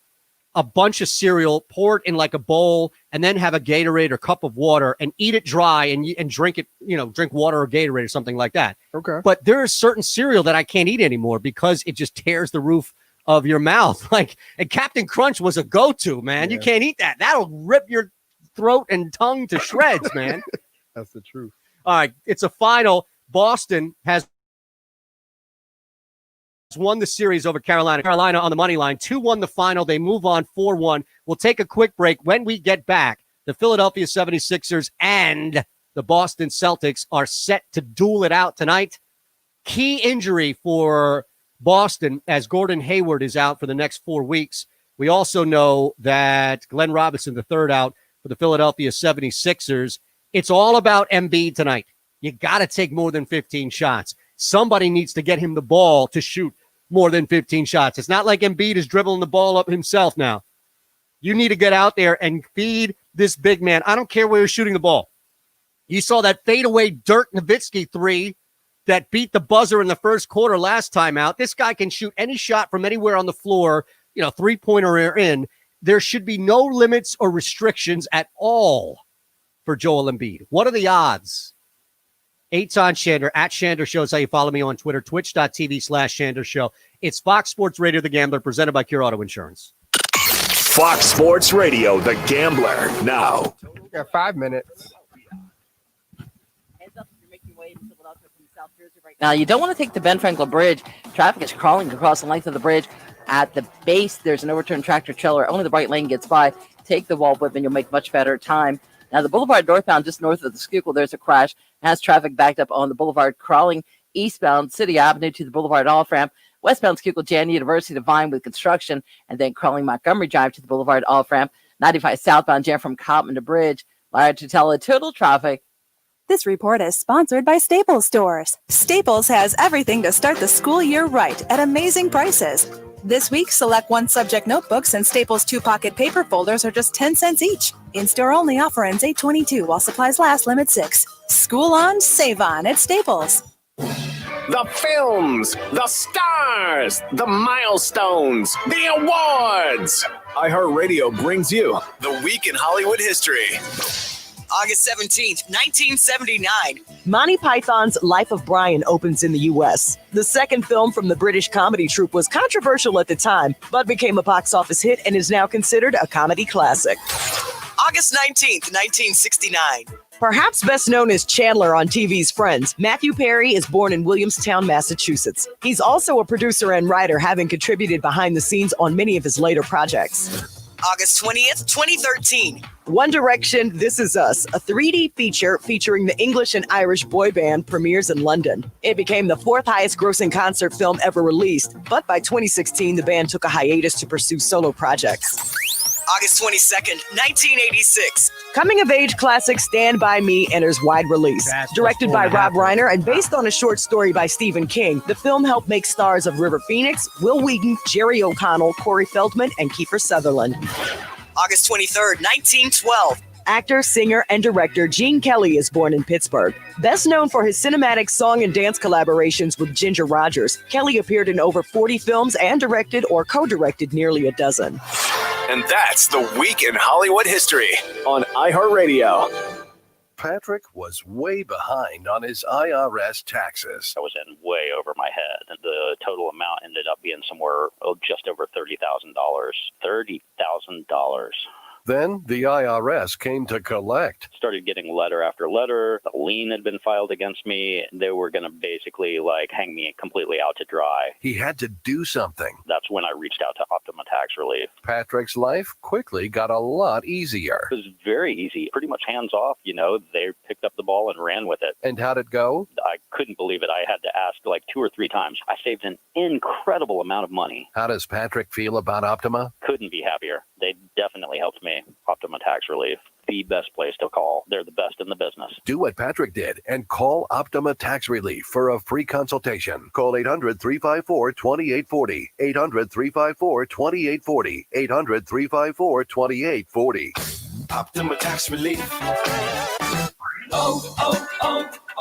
Speaker 1: a bunch of cereal, pour it in like a bowl, and then have a Gatorade or cup of water and eat it dry and drink it, drink water or Gatorade or something like that.
Speaker 2: Okay.
Speaker 1: But there is certain cereal that I can't eat anymore because it just tears the roof of your mouth. And Captain Crunch was a go-to, man. You
Speaker 2: Yeah.
Speaker 1: can't eat that. That'll rip your throat and tongue to shreds, man.
Speaker 2: That's the truth.
Speaker 1: All right, it's a final. Boston has won the series over Carolina. Carolina on the money line. 2-1 the final. They move on 4-1. We'll take a quick break. When we get back, the Philadelphia 76ers and the Boston Celtics are set to duel it out tonight. Key injury for Boston as Gordon Hayward is out for the next 4 weeks. We also know that Glenn Robinson III out for the Philadelphia 76ers. It's all about Embiid tonight. You got to take more than 15 shots. Somebody needs to get him the ball to shoot more than 15 shots. It's not like Embiid is dribbling the ball up himself now. You need to get out there and feed this big man. I don't care where you're shooting the ball. You saw that fadeaway Dirk Nowitzki 3 that beat the buzzer in the first quarter last time out. This guy can shoot any shot from anywhere on the floor, three-pointer or in. There should be no limits or restrictions at all for Joel Embiid. What are the odds? Eitan Shander, at Shander Show is how you follow me on Twitter, twitch.tv/Shander Show. It's Fox Sports Radio, The Gambler, presented by Cure Auto Insurance.
Speaker 4: Fox Sports Radio, The Gambler, now.
Speaker 2: We got 5 minutes.
Speaker 5: Now, you don't want to take the Ben Franklin Bridge. Traffic is crawling across the length of the bridge. At the base, there's an overturned tractor trailer. Only the right lane gets by. Take the wall whip and you'll make much better time. Now, the Boulevard northbound, just north of the Schuylkill, there's a crash. It has traffic backed up on the Boulevard, crawling eastbound City Avenue to the Boulevard off-ramp. Westbound Schuylkill, Jan University to Vine with construction, and then crawling Montgomery Drive to the Boulevard off-ramp. 95 southbound, jam from Cotman to Bridge. Liar to tell total traffic.
Speaker 6: This report is sponsored by Staples Stores. Staples has everything to start the school year right at amazing prices. This week, select one subject notebooks and Staples 2-pocket paper folders are just 10 cents each. In-store only offer ends 8/22 while supplies last, limit 6. School on, save on at Staples.
Speaker 4: The films, the stars, the milestones, the awards. iHeartRadio brings you The Week in Hollywood History.
Speaker 7: August 17th, 1979.
Speaker 8: Monty Python's Life of Brian opens in the U.S. The second film from the British comedy troupe was controversial at the time, but became a box office hit and is now considered a comedy classic.
Speaker 7: August 19th, 1969.
Speaker 8: Perhaps best known as Chandler on TV's Friends, Matthew Perry is born in Williamstown, Massachusetts. He's also a producer and writer, having contributed behind the scenes on many of his later projects.
Speaker 7: August 20th, 2013.
Speaker 8: One Direction, This Is Us, a 3D feature featuring the English and Irish boy band, premieres in London. It became the 4th highest grossing concert film ever released, but by 2016, the band took a hiatus to pursue solo projects.
Speaker 7: August 22nd, 1986.
Speaker 8: Coming-of-age classic Stand By Me enters wide release. Directed by Rob Reiner and based on a short story by Stephen King, the film helped make stars of River Phoenix, Will Wheaton, Jerry O'Connell, Corey Feldman, and Kiefer Sutherland.
Speaker 7: August 23rd, 1912.
Speaker 8: Actor, singer, and director Gene Kelly is born in Pittsburgh. Best known for his cinematic song and dance collaborations with Ginger Rogers, Kelly appeared in over 40 films and directed or co-directed nearly a dozen.
Speaker 4: And that's The Week in Hollywood History on iHeartRadio.
Speaker 9: Patrick was way behind on his IRS taxes.
Speaker 10: I was in way over my head. The total amount ended up being somewhere just over $30,000. $30,000.
Speaker 9: Then the IRS came to collect.
Speaker 10: Started getting letter after letter. A lien had been filed against me. They were going to basically hang me completely out to dry.
Speaker 9: He had to do something.
Speaker 10: That's when I reached out to Optima Tax Relief.
Speaker 9: Patrick's life quickly got a lot easier.
Speaker 10: It was very easy, pretty much hands off. They picked up the ball and ran with it.
Speaker 9: And how'd it go?
Speaker 10: I couldn't believe it. I had to ask 2 or 3 times. I saved an incredible amount of money.
Speaker 9: How does Patrick feel about Optima?
Speaker 10: Couldn't be happier. They definitely helped me. Optima Tax Relief, the best place to call. They're the best in the business.
Speaker 9: Do what Patrick did and call Optima Tax Relief for a free consultation. Call 800-354-2840. 800-354-2840. 800-354-2840.
Speaker 4: Optima Tax Relief.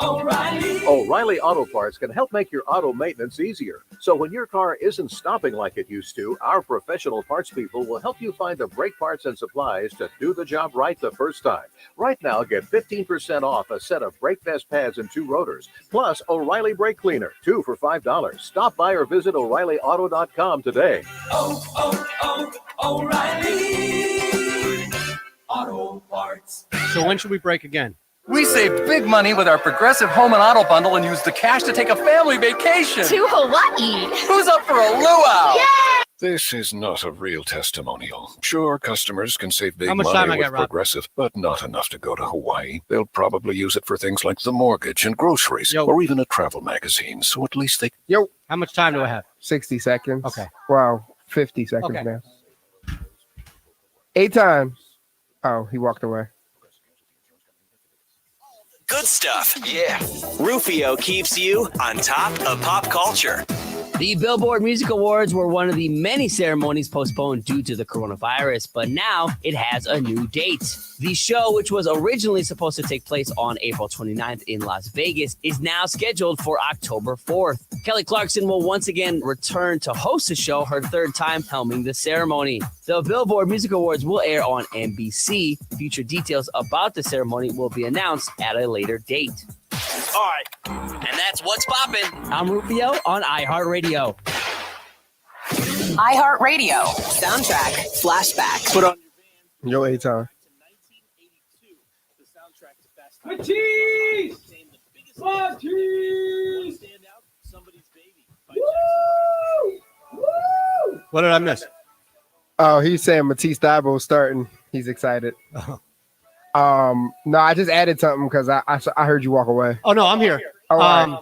Speaker 11: O'Reilly. O'Reilly Auto Parts can help make your auto maintenance easier. So when your car isn't stopping like it used to, our professional parts people will help you find the brake parts and supplies to do the job right the first time. Right now, get 15% off a set of brake vest pads and 2 rotors, plus O'Reilly Brake Cleaner, 2 for $5. Stop by or visit O'ReillyAuto.com today.
Speaker 1: O'Reilly Auto Parts. So when should we break again?
Speaker 12: We saved big money with our Progressive Home and Auto Bundle and used the cash to take a family vacation.
Speaker 13: To Hawaii.
Speaker 12: Who's up for a luau?
Speaker 13: Yeah!
Speaker 14: This is not a real testimonial. Sure, customers can save big
Speaker 1: How much time
Speaker 14: money
Speaker 1: I
Speaker 14: with
Speaker 1: got, Rob?
Speaker 14: Progressive, but not enough to go to Hawaii. They'll probably use it for things like the mortgage and groceries, or even a travel magazine, so at least they...
Speaker 2: Yo.
Speaker 1: How much time do I have?
Speaker 2: 60 seconds.
Speaker 1: Okay.
Speaker 2: Wow, 50 seconds
Speaker 1: Okay.
Speaker 2: now. 8 times. Oh, he walked away.
Speaker 4: Good stuff. Yeah. Rufio keeps you on top of pop culture.
Speaker 15: The Billboard Music Awards were one of the many ceremonies postponed due to the coronavirus, but now it has a new date. The show, which was originally supposed to take place on April 29th in Las Vegas, is now scheduled for October 4th. Kelly Clarkson will once again return to host the show, her third time helming the ceremony. The Billboard Music Awards will air on NBC. Future details about the ceremony will be announced at a later date.
Speaker 4: All right. And that's what's poppin'.
Speaker 15: I'm Rufio on iHeartRadio.
Speaker 16: iHeartRadio. Soundtrack. Flashback.
Speaker 2: Put on your 8 time.
Speaker 3: Matisse! Matisse!
Speaker 1: What did I miss?
Speaker 2: Oh, he's saying Matisse Thybulle starting. He's excited. No, I just added something because I heard you walk away.
Speaker 1: Oh, no, I'm here.
Speaker 2: All right.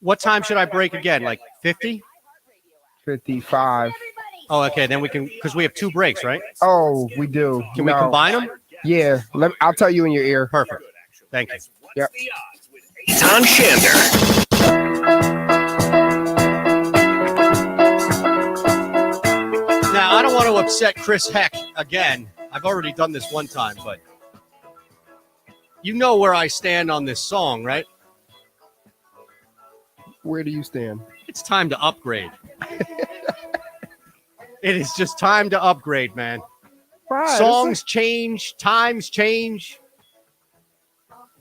Speaker 1: What time should I break again? Like 50?
Speaker 2: 55.
Speaker 1: Oh, okay. Then we can, because we have 2 breaks, right?
Speaker 2: Oh, we do.
Speaker 1: Can we combine them?
Speaker 2: Yeah. I'll tell you in your ear.
Speaker 1: Perfect. Thank you.
Speaker 2: Yep.
Speaker 4: Tom Shander.
Speaker 1: Now, I don't want to upset Chris Heck again. I've already done this one time, but you know where I stand on this song, right?
Speaker 2: Where do you stand?
Speaker 1: It's time to upgrade. It is just time to upgrade, man.
Speaker 2: Right,
Speaker 1: Songs change, times change.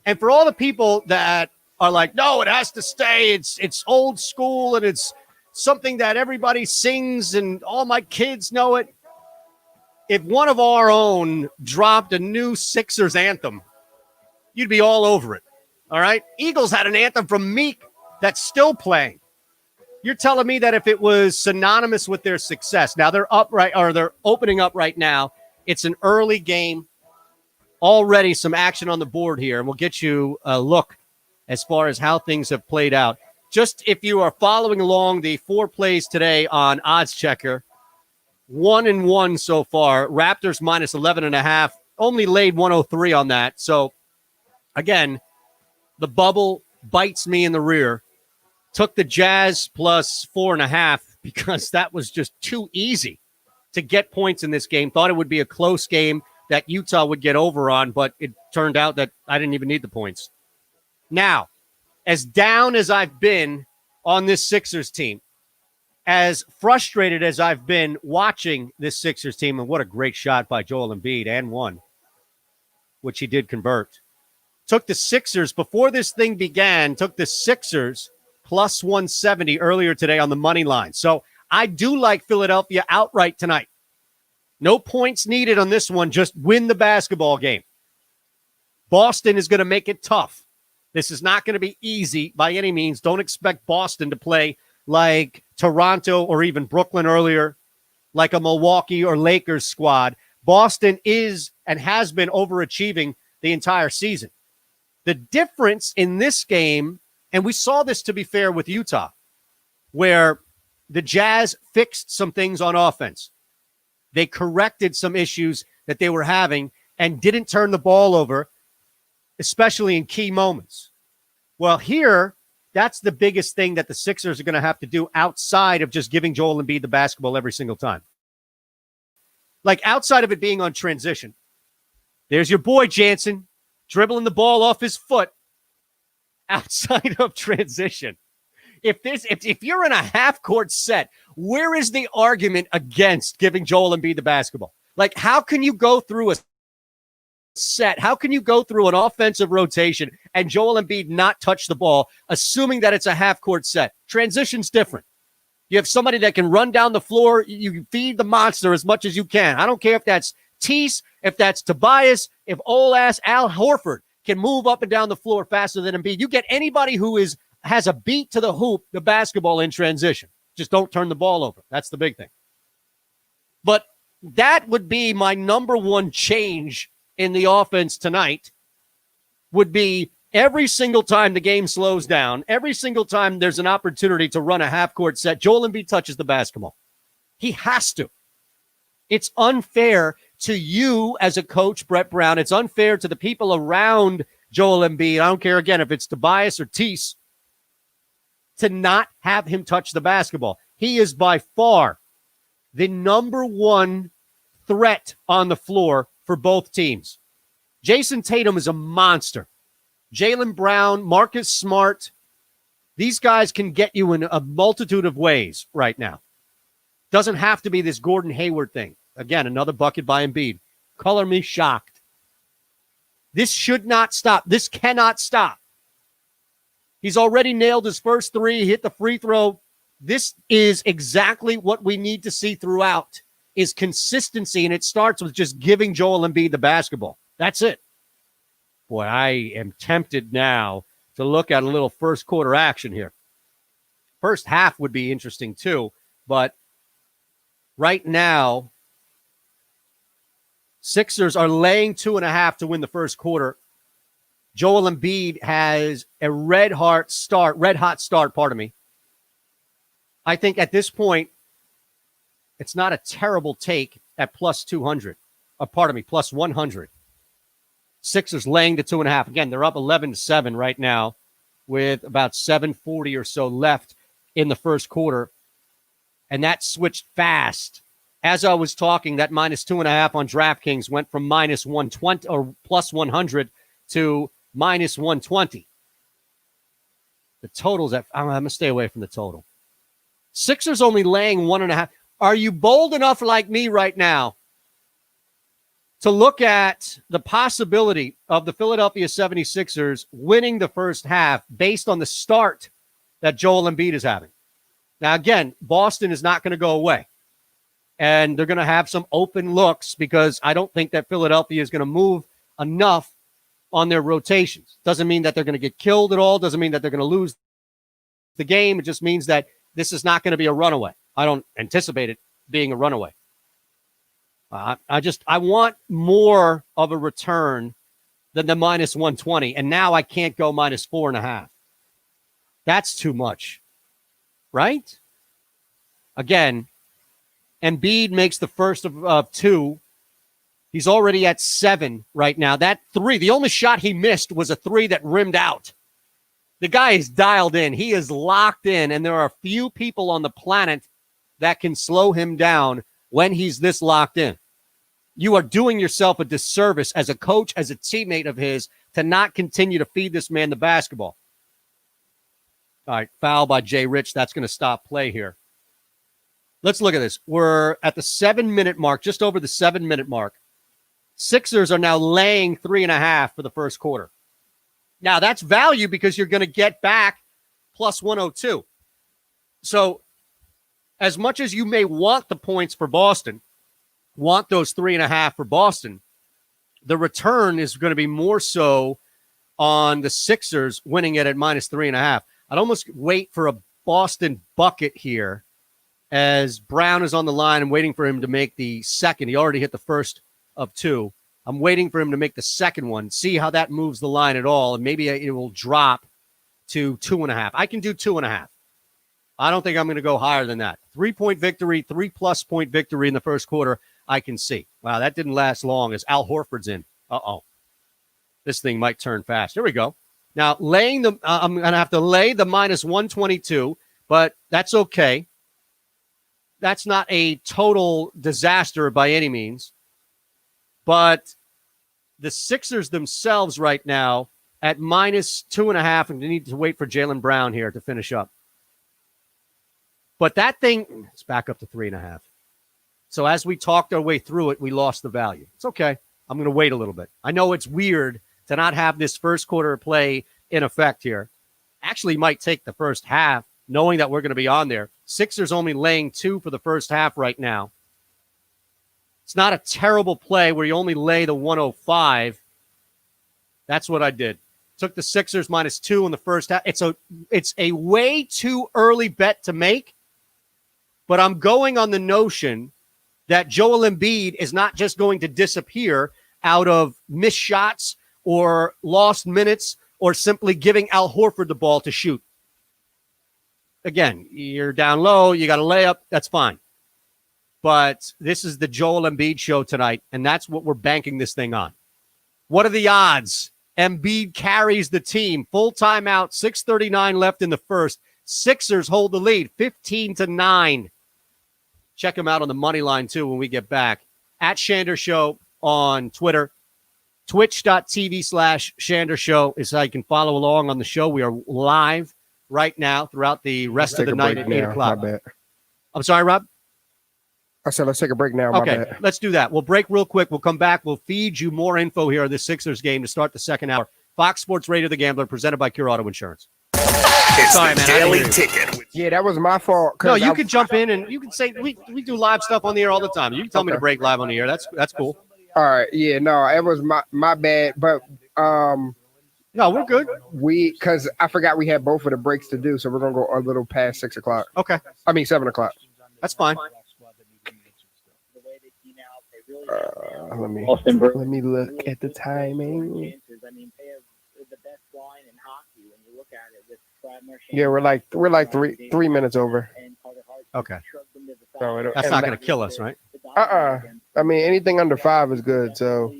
Speaker 1: And for all the people that are like, no, it has to stay. It's old school and it's something that everybody sings and all my kids know it. If one of our own dropped a new Sixers anthem, you'd be all over it. All right? Eagles had an anthem from Meek that's still playing. You're telling me that if it was synonymous with their success, now they're opening up right now. It's an early game. Already some action on the board here, and we'll get you a look as far as how things have played out. Just if you are following along the 4 plays today on Odds Checker, 1-1 so far. Raptors minus 11.5. Only laid 103 on that. So, again, the bubble bites me in the rear. Took the Jazz plus 4.5 because that was just too easy to get points in this game. Thought it would be a close game that Utah would get over on, but it turned out that I didn't even need the points. Now, as down as I've been on this Sixers team, as frustrated as I've been watching this Sixers team, and what a great shot by Joel Embiid, and one, which he did convert. Took the Sixers, before this thing began, took the Sixers plus 170 earlier today on the money line. So I do like Philadelphia outright tonight. No points needed on this one. Just win the basketball game. Boston is going to make it tough. This is not going to be easy by any means. Don't expect Boston to play like Toronto or even Brooklyn earlier, like a Milwaukee or Lakers squad. Boston is and has been overachieving the entire season. The difference in this game, and we saw this to be fair with Utah, where the Jazz fixed some things on offense. They corrected some issues that they were having and didn't turn the ball over, especially in key moments. Well, here, that's the biggest thing that the Sixers are going to have to do outside of just giving Joel Embiid the basketball every single time. Like outside of it being on transition. There's your boy Jansen dribbling the ball off his foot outside of transition. If you're in a half-court set, where is the argument against giving Joel Embiid the basketball? Like, how can you go through a set? How can you go through an offensive rotation and Joel Embiid not touch the ball, assuming that it's a half-court set? Transition's different. You have somebody that can run down the floor. You feed the monster as much as you can. I don't care if that's Tease, if that's Tobias, if old-ass Al Horford can move up and down the floor faster than Embiid. You get anybody who has a beat to the hoop, the basketball in transition. Just don't turn the ball over. That's the big thing. But that would be my number one change in the offense tonight, would be every single time the game slows down, every single time there's an opportunity to run a half-court set, Joel Embiid touches the basketball. He has to. It's unfair to you as a coach, Brett Brown. It's unfair to the people around Joel Embiid. I don't care, again, if it's Tobias or Tease, to not have him touch the basketball. He is by far the number one threat on the floor for both teams. Jason Tatum is a monster. Jaylen Brown, Marcus Smart, these guys can get you in a multitude of ways right now. Doesn't have to be this Gordon Hayward thing. Again, another bucket by Embiid. Color me shocked. This should not stop. This cannot stop. He's already nailed his first three, hit the free throw. This is exactly what we need to see throughout, is consistency, and it starts with just giving Joel Embiid the basketball. That's it. Boy, I am tempted now to look at a little first quarter action here. First half would be interesting too, but right now, Sixers are laying 2.5 to win the first quarter. Joel Embiid has a red hot start, I think at this point, it's not a terrible take at plus 200. Plus 100. Sixers laying the 2.5. Again, they're up 11-7 right now with about 7:40 or so left in the first quarter. And that switched fast. As I was talking, that minus 2.5 on DraftKings went from minus 120 or plus 100 to minus 120. The total's I'm going to stay away from the total. Sixers only laying 1.5. Are you bold enough like me right now to look at the possibility of the Philadelphia 76ers winning the first half based on the start that Joel Embiid is having? Now, again, Boston is not going to go away. And they're going to have some open looks because I don't think that Philadelphia is going to move enough on their rotations. Doesn't mean that they're going to get killed at all. Doesn't mean that they're going to lose the game. It just means that this is not going to be a runaway. I don't anticipate it being a runaway. I want more of a return than the minus 120. And now I can't go minus 4.5. That's too much, right? Again, Embiid makes the first of two. He's already at 7 right now. That three, the only shot he missed was a three that rimmed out. The guy is dialed in. He is locked in, and there are few people on the planet that can slow him down when he's this locked in. You are doing yourself a disservice as a coach, as a teammate of his, to not continue to feed this man the basketball. All right, foul by Jay Rich. That's going to stop play here. Let's look at this. We're at the 7-minute mark, just over the 7-minute mark. Sixers are now laying 3.5 for the first quarter. Now, that's value because you're going to get back plus 102. So, as much as you may want the points for Boston, want those 3.5 for Boston, the return is going to be more so on the Sixers winning it at minus 3.5. I'd almost wait for a Boston bucket here as Brown is on the line. I'm waiting for him to make the second. He already hit the first of two. I'm waiting for him to make the second one, see how that moves the line at all, and maybe it will drop to 2.5. I can do 2.5. I don't think I'm going to go higher than that. 3-point victory, 3+ point victory in the first quarter, I can see. Wow, that didn't last long as Al Horford's in. Uh-oh. This thing might turn fast. Here we go. Now, I'm going to have to lay the minus 122, but that's okay. That's not a total disaster by any means. But the Sixers themselves right now at minus 2.5, and they need to wait for Jaylen Brown here to finish up. But that thing, it's back up to 3.5. So as we talked our way through it, we lost the value. It's okay. I'm going to wait a little bit. I know it's weird to not have this first quarter play in effect here. Actually might take the first half, knowing that we're going to be on there. Sixers only laying 2 for the first half right now. It's not a terrible play where you only lay the 105. That's what I did. Took the Sixers -2 in the first half. It's a way too early bet to make, but I'm going on the notion that Joel Embiid is not just going to disappear out of missed shots or lost minutes or simply giving Al Horford the ball to shoot. Again, you're down low, you got a layup, that's fine. But this is the Joel Embiid show tonight, and that's what we're banking this thing on. What are the odds? Embiid carries the team. Full timeout, 6:39 left in the first. Sixers hold the lead, 15-9. Check him out on the money line, too, when we get back. At Shander Show on Twitter. Twitch.tv/Shander Show is how you can follow along on the show. We are live right now throughout the rest of the night at 8 o'clock. I'm sorry, Rob?
Speaker 2: I said, let's take a break now.
Speaker 1: Okay, let's do that. We'll break real quick. We'll come back. We'll feed you more info here on the Sixers game to start the second hour. Fox Sports Radio, The Gambler, presented by Cure Auto Insurance.
Speaker 4: It's
Speaker 1: Sorry,
Speaker 4: the
Speaker 1: man,
Speaker 4: Daily Ticket.
Speaker 2: Yeah, that was my fault.
Speaker 1: No, you could jump in and you can say we do live stuff on the air all the time. You can tell me to break live on the air. That's cool.
Speaker 2: All right. Yeah, no, it was my bad. But
Speaker 1: no, we're good.
Speaker 2: Because I forgot we had both of the breaks to do, so we're gonna go a little past 6 o'clock.
Speaker 1: Okay.
Speaker 2: I mean 7 o'clock.
Speaker 1: That's fine.
Speaker 2: Let me look at the timing. Yeah, we're like 3 minutes over.
Speaker 1: Okay.
Speaker 2: So
Speaker 1: That's not going to kill us, right?
Speaker 2: I mean, anything under 5 is good. So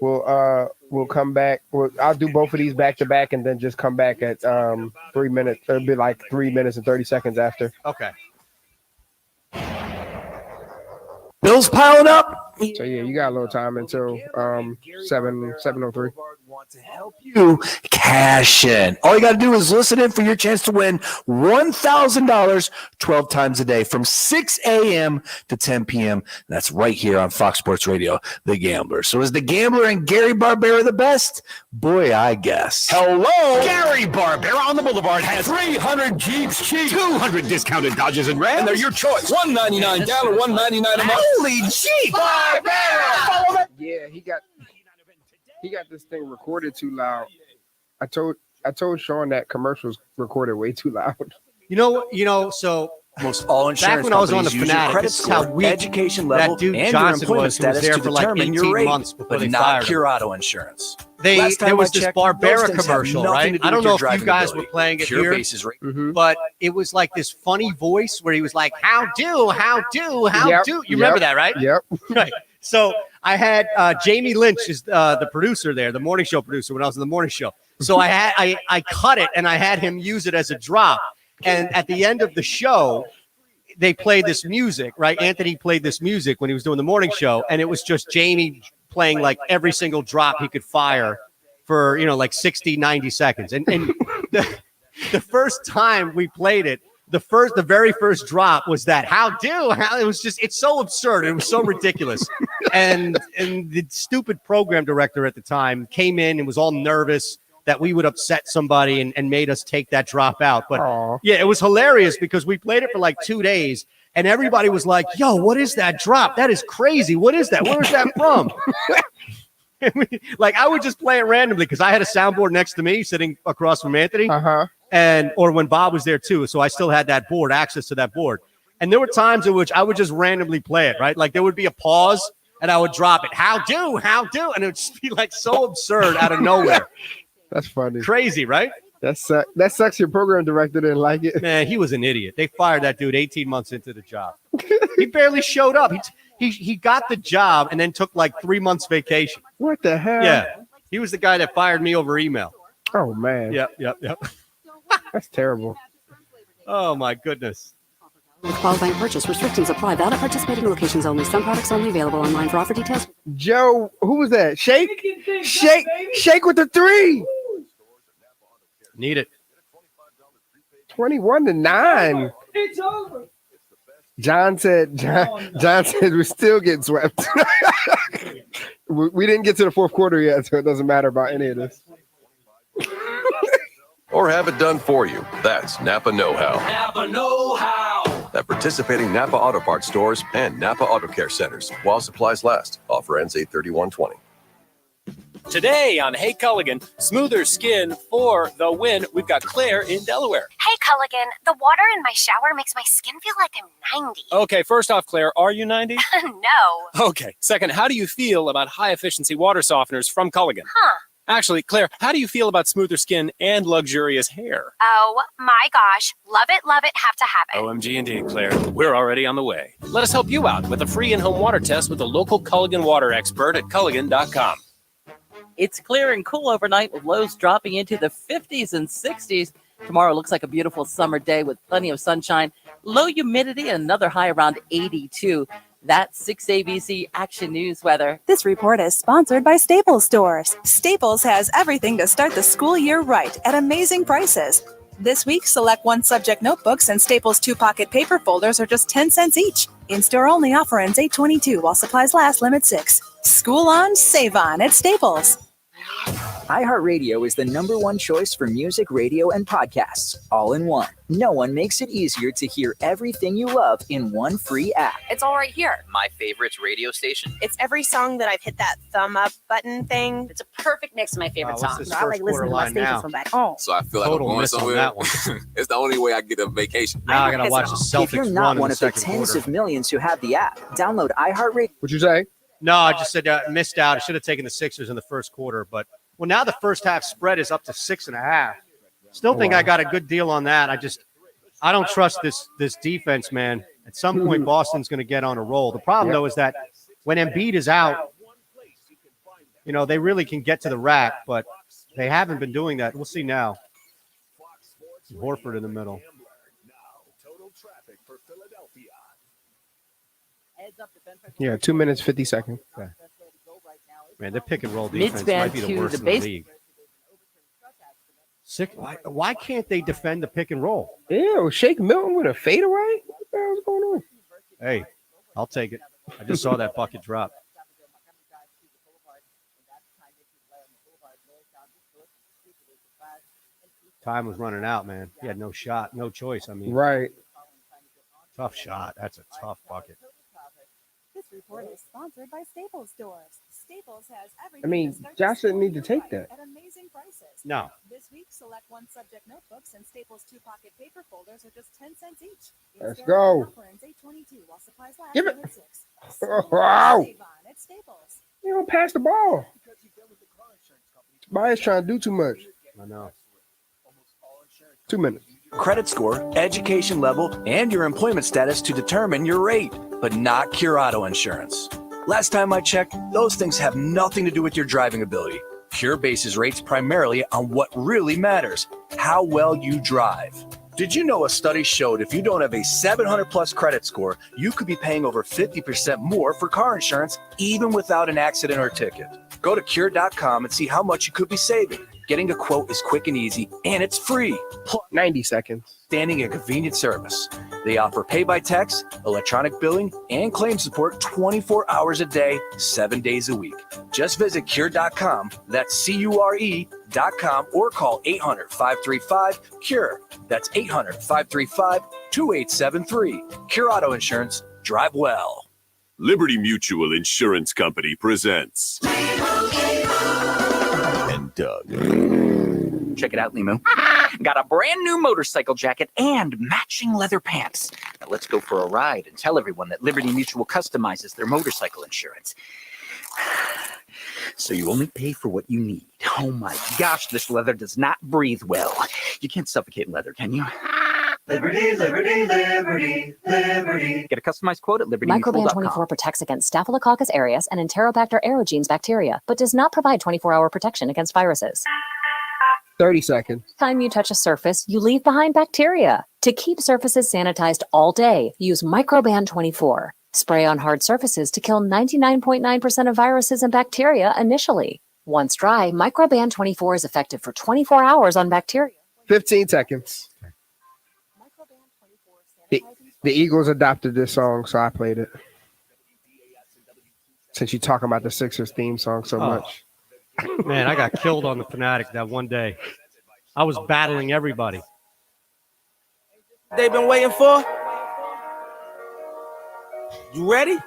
Speaker 2: we'll come back. I'll do both of these back to back, and then just come back at 3 minutes. It'll be like 3 minutes and 30 seconds after.
Speaker 1: Okay.
Speaker 4: Bills piling up.
Speaker 2: So yeah, you got a little time until 7:03.
Speaker 4: You cash in. All you got to do is listen in for your chance to win $1,000 12 times a day from 6 a.m. to 10 p.m. That's right here on Fox Sports Radio, The Gambler. So is The Gambler and Gary Barbera the best? Boy, I guess.
Speaker 13: Hello, Gary Barbera on the Boulevard has 300 Jeeps cheap, 200 discounted Dodges and Rams, and they're your choice. $199 down or $199 a month.
Speaker 4: Holy Jeep Barbera!
Speaker 2: Yeah, he got this thing recorded too loud. I told Sean that commercials recorded way too loud.
Speaker 1: So
Speaker 4: most all insurance
Speaker 1: back when I was on the
Speaker 4: companies use your
Speaker 1: Fanatic,
Speaker 4: credit
Speaker 1: this is how
Speaker 4: score,
Speaker 1: weak
Speaker 4: education level,
Speaker 1: that dude
Speaker 4: and
Speaker 1: Johnson
Speaker 4: your employment
Speaker 1: was, who was
Speaker 4: status
Speaker 1: there
Speaker 4: to
Speaker 1: for like
Speaker 4: determine
Speaker 1: 18
Speaker 4: your rate,
Speaker 1: months before
Speaker 4: but
Speaker 1: they
Speaker 4: not
Speaker 1: fired him.
Speaker 4: Pure Auto Insurance.
Speaker 1: There
Speaker 4: time
Speaker 1: was
Speaker 4: I
Speaker 1: this
Speaker 4: checked, those
Speaker 1: Barbera
Speaker 4: things have
Speaker 1: commercial,
Speaker 4: nothing
Speaker 1: right?
Speaker 4: to do
Speaker 1: I don't
Speaker 4: with
Speaker 1: know
Speaker 4: your
Speaker 1: if you guys
Speaker 4: drivability.
Speaker 1: were playing it
Speaker 4: Pure
Speaker 1: here,
Speaker 4: basis rate.
Speaker 1: but it was like this funny voice where he was like, how do? You
Speaker 2: Yep,
Speaker 1: remember that, right?
Speaker 2: Yep.
Speaker 1: Right. So I had Jamie Lynch is the producer there, the morning show producer when I was in the morning show. So I cut it and I had him use it as a drop. And at the end of the show, they played this music, right? Anthony played this music when he was doing the morning show, and it was just Jamie playing like every single drop he could fire for, like 60, 90 seconds. And the first time we played it, the very first drop was that it was just, it's so absurd. It was so ridiculous. and the stupid program director at the time came in and was all nervous that we would upset somebody and made us take that drop out. But yeah, it was hilarious because we played it for like 2 days and everybody was like, yo, what is that drop? That is crazy. What is that? Where is that from? Like I would just play it randomly because I had a soundboard next to me sitting across from Anthony. Or when Bob was there too. So I still had that board, access to that board. And there were times in which I would just randomly play it, right? Like there would be a pause and I would drop it. How do? And it would just be like so absurd out of nowhere.
Speaker 2: That's funny.
Speaker 1: Crazy, right?
Speaker 2: That sucks. Your program director didn't like it.
Speaker 1: Man, he was an idiot. They fired that dude 18 months into the job. He barely showed up. He got the job and then took like 3 months vacation.
Speaker 2: What the hell?
Speaker 1: Yeah. He was the guy that fired me over email.
Speaker 2: Oh, man.
Speaker 1: Yep.
Speaker 2: That's terrible.
Speaker 1: Oh, my goodness.
Speaker 17: With qualifying purchase, restrictions apply. Valid at participating locations only. Some products only available online. For offer details.
Speaker 2: Joe, who was that? Shake with the 3.
Speaker 1: Need it.
Speaker 2: 21-9.
Speaker 18: It's over.
Speaker 2: John said we're still getting swept. We didn't get to the fourth quarter yet, so it doesn't matter about any of this.
Speaker 19: Or have it done for you. That's Napa Know-How.
Speaker 18: Napa Know-How.
Speaker 19: At participating Napa Auto Parts stores and Napa Auto Care centers while supplies last. Offer ends 8/31/20.
Speaker 20: Today on Hey Culligan, smoother skin for the win. We've got Claire in Delaware.
Speaker 21: Hey, Culligan, the water in my shower makes my skin feel like I'm 90.
Speaker 20: Okay, first off, Claire, are you 90?
Speaker 21: No.
Speaker 20: Okay. Second, how do you feel about high-efficiency water softeners from Culligan?
Speaker 21: Huh.
Speaker 20: Actually, Claire, how do you feel about smoother skin and luxurious hair?
Speaker 21: Oh, my gosh. Love it, have to have it.
Speaker 20: OMG indeed, Claire. We're already on the way. Let us help you out with a free in-home water test with a local Culligan water expert at Culligan.com.
Speaker 5: It's clear and cool overnight with lows dropping into the 50s and 60s. Tomorrow looks like a beautiful summer day with plenty of sunshine, low humidity, and another high around 82. That's 6 ABC Action News weather.
Speaker 6: This report is sponsored by Staples Stores. Staples has everything to start the school year right at amazing prices. This week, select one subject notebooks and Staples 2-pocket paper folders are just 10 cents each. In-store only offer ends 8/22 while supplies last, limit 6. School on, save on at Staples.
Speaker 22: iHeartRadio is the #1 choice for music, radio, and podcasts, all in one. No one makes it easier to hear everything you love in one free app.
Speaker 23: It's all right here.
Speaker 24: My favorites radio station.
Speaker 23: It's every song that I've hit that thumb up button thing.
Speaker 24: It's a perfect mix of my favorite songs.
Speaker 23: I like listening to my station from back home.
Speaker 25: So I feel like
Speaker 1: Total
Speaker 25: I'm going
Speaker 1: miss on
Speaker 25: somewhere.
Speaker 1: that one.
Speaker 25: It's the only way I get a vacation.
Speaker 1: Now I gotta watch the Celtics
Speaker 22: If you're
Speaker 1: run
Speaker 22: not
Speaker 1: in
Speaker 22: one
Speaker 1: the
Speaker 22: of the
Speaker 1: second
Speaker 22: tens
Speaker 1: quarter.
Speaker 22: of millions who have the app, download iHeartRadio.
Speaker 2: What'd you say?
Speaker 1: No, I just said missed out. I should have taken the Sixers in the first quarter, but well, now the first half spread is up to 6.5. Still think I got a good deal on that. I don't trust this defense, man. At some point, Boston's going to get on a roll. The problem though is that when Embiid is out, they really can get to the rack, but they haven't been doing that. We'll see now. Horford in the middle.
Speaker 2: Yeah, 2 minutes, 50 seconds.
Speaker 1: Okay. Man, their pick and roll defense
Speaker 5: Midspan
Speaker 1: might be the
Speaker 5: to
Speaker 1: worst
Speaker 5: the
Speaker 1: in
Speaker 5: base.
Speaker 1: the league. Why can't they defend the pick and roll?
Speaker 2: Ew, Shake Milton with a fadeaway? What the hell's going on?
Speaker 1: Hey, I'll take it. I just saw that bucket drop. Time was running out, man. He had no shot, no choice. I mean,
Speaker 2: Right.
Speaker 1: tough shot. That's a tough bucket.
Speaker 6: This report is sponsored by Staples Stores. Staples has everything.
Speaker 2: I mean,
Speaker 6: to start
Speaker 2: Josh
Speaker 6: the
Speaker 2: didn't need to
Speaker 6: school year
Speaker 2: take
Speaker 6: right
Speaker 2: that.
Speaker 6: At amazing prices.
Speaker 1: No.
Speaker 6: This week, select one subject notebooks and Staples 2-pocket paper folders are just 10 cents each.
Speaker 2: Let's
Speaker 6: In-store
Speaker 2: go.
Speaker 6: offer ends 8/22 while supplies last.
Speaker 2: Give it.
Speaker 6: limit 6.
Speaker 2: Wow.
Speaker 6: Save on at Staples.
Speaker 2: You don't pass the ball. Tobias trying to do too much.
Speaker 1: I know.
Speaker 2: 2 minutes.
Speaker 4: Credit score, education level, and your employment status to determine your rate, but not Cure Auto Insurance. Last time I checked, those things have nothing to do with your driving ability. Cure bases rates primarily on what really matters, how well you drive. Did you know a study showed if you don't have a 700 plus credit score, you could be paying over 50% more for car insurance even without an accident or ticket? Go to cure.com and see how much you could be saving. Getting a quote is quick and easy, and it's free. Plus,
Speaker 2: 90 seconds.
Speaker 4: Standing a convenient service. They offer pay by text, electronic billing, and claim support 24 hours a day, 7 days a week. Just visit cure.com, that's CURE.com, or call 800-535-CURE. That's 800-535-2873. Cure Auto Insurance. Drive well.
Speaker 26: Liberty Mutual Insurance Company presents. And Doug.
Speaker 22: Check it out, Limu. Got a brand new motorcycle jacket and matching leather pants. Now let's go for a ride and tell everyone that Liberty Mutual customizes their motorcycle insurance. So you only pay for what you need. Oh my gosh, this leather does not breathe well. You can't suffocate in leather, can you?
Speaker 18: Liberty, liberty, liberty, liberty.
Speaker 22: Get a customized quote at
Speaker 17: Microban
Speaker 22: libertymutual.com.
Speaker 17: 24 protects against Staphylococcus aureus and Enterobacter aerogenes bacteria, but does not provide 24-hour protection against viruses.
Speaker 2: 30 seconds.
Speaker 17: Time you touch a surface, you leave behind bacteria. To keep surfaces sanitized all day, use Microban 24. Spray on hard surfaces to kill 99.9% of viruses and bacteria initially. Once dry, Microban 24 is effective for 24 hours on bacteria.
Speaker 2: 15 seconds. The Eagles adopted this song, so I played it. Since you talking about the Sixers theme song so much.
Speaker 1: Man, I got killed on the Fanatic that one day. I was battling everybody.
Speaker 27: They've been waiting for. You ready?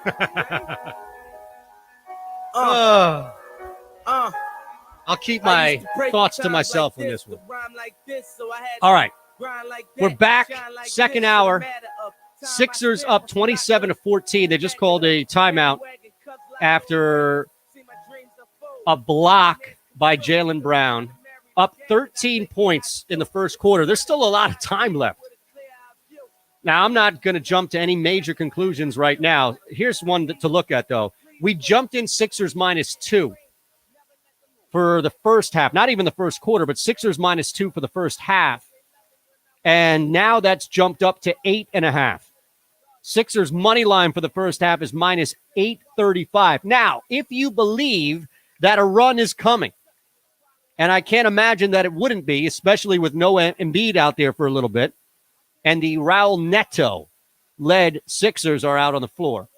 Speaker 1: I'll keep my thoughts to myself on this one. All right. We're back. Second hour. Sixers up 27-14. They just called a timeout after a block by Jaylen Brown. Up 13 points in the first quarter. There's still a lot of time left. Now, I'm not going to jump to any major conclusions right now. Here's one to look at, though. We jumped in Sixers -2 for the first half. Not even the first quarter, but Sixers -2 for the first half. And now that's jumped up to 8.5. Sixers money line for the first half is -835. Now, if you believe that a run is coming, and I can't imagine that it wouldn't be, especially with no Embiid out there for a little bit, and the Raul Neto-led Sixers are out on the floor.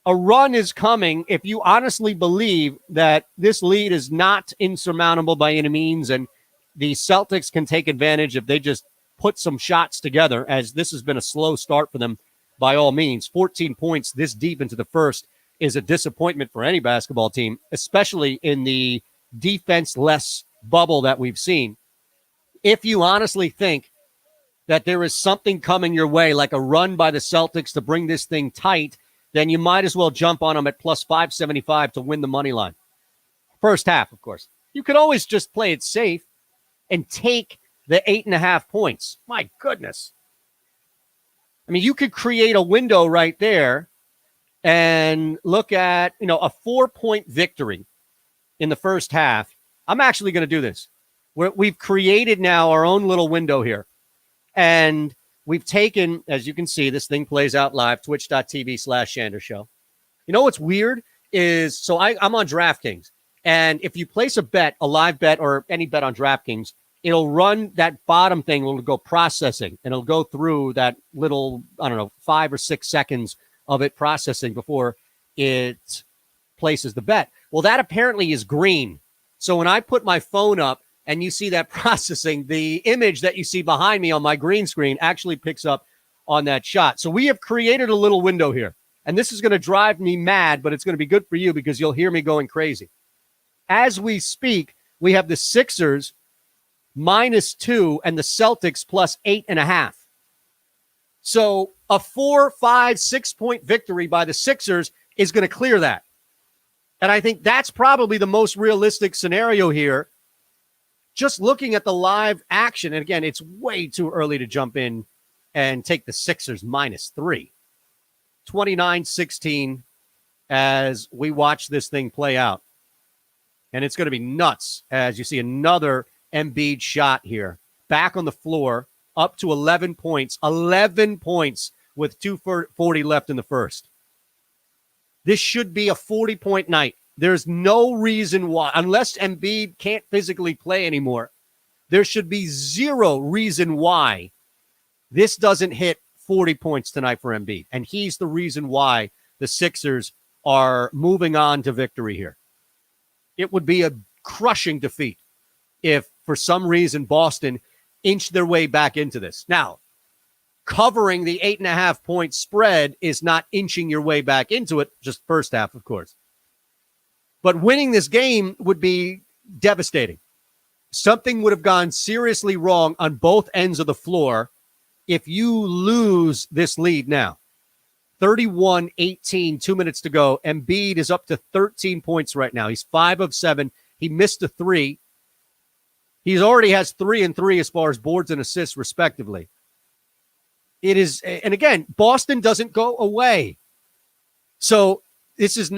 Speaker 1: A run is coming if you honestly believe that this lead is not insurmountable by any means, and the Celtics can take advantage if they just put some shots together, as this has been a slow start for them by all means. 14 points this deep into the first is a disappointment for any basketball team, especially in the defense-less bubble that we've seen. If you honestly think that there is something coming your way, like a run by the Celtics to bring this thing tight, then you might as well jump on them at +575 to win the money line. First half, of course. You could always just play it safe and take the 8.5 points. My goodness. I mean, you could create a window right there and look at, a 4-point victory in the first half. I'm actually going to do this. We've created now our own little window here. And we've taken, as you can see, this thing plays out live, twitch.tv/Shander Show. You know what's weird is, so I'm on DraftKings. And if you place a bet, a live bet or any bet on DraftKings, it'll run that bottom thing, will go processing, and it'll go through that little, 5 or 6 seconds of it processing before it places the bet. Well, that apparently is green. So when I put my phone up and you see that processing, the image that you see behind me on my green screen actually picks up on that shot. So we have created a little window here. And this is going to drive me mad, but it's going to be good for you because you'll hear me going crazy. As we speak, we have the Sixers -2 and the Celtics +8.5. So a 4, 5, 6-point victory by the Sixers is going to clear that. And I think that's probably the most realistic scenario here. Just looking at the live action, and again, it's way too early to jump in and take the Sixers -3. 29-16 as we watch this thing play out. And it's going to be nuts as you see another Embiid shot here. Back on the floor, up to 11 points. 11 points with 2:40 left in the first. This should be a 40-point night. There's no reason why, unless Embiid can't physically play anymore, there should be zero reason why this doesn't hit 40 points tonight for Embiid. And he's the reason why the Sixers are moving on to victory here. It would be a crushing defeat if, for some reason, Boston inched their way back into this. Now, covering the 8.5-point spread is not inching your way back into it, just first half, of course. But winning this game would be devastating. Something would have gone seriously wrong on both ends of the floor if you lose this lead now. 31-18, 2 minutes to go. Embiid is up to 13 points right now. He's 5 of 7. He missed a 3. He already has 3 and 3 as far as boards and assists, respectively. It is, and again, Boston doesn't go away. So this is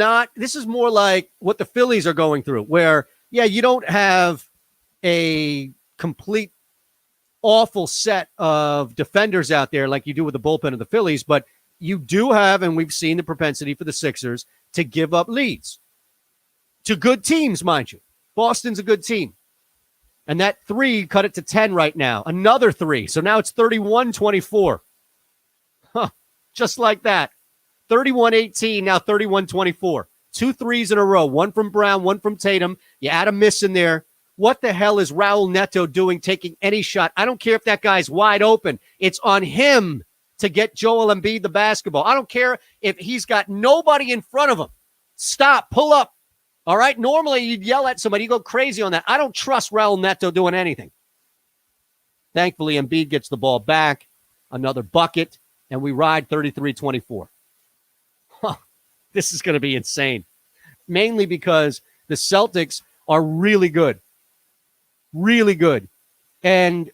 Speaker 1: more like what the Phillies are going through, where, yeah, you don't have a complete awful set of defenders out there like you do with the bullpen of the Phillies, but you do have, and we've seen the propensity for the Sixers to give up leads to good teams, mind you. Boston's a good team. And that 3 cut it to 10 right now. Another 3. So now it's 31-24. Just like that. 31-18, now 31-24. 2 threes in a row. One from Brown, one from Tatum. You add a miss in there. What the hell is Raul Neto doing taking any shot? I don't care if that guy's wide open. It's on him to get Joel Embiid the basketball. I don't care if he's got nobody in front of him. Stop, pull up. All right. Normally you'd yell at somebody, you go crazy on that. I don't trust Raul Neto doing anything. Thankfully, Embiid gets the ball back, another bucket, and we ride 33-24. This is going to be insane. Mainly because the Celtics are really good. Really good. And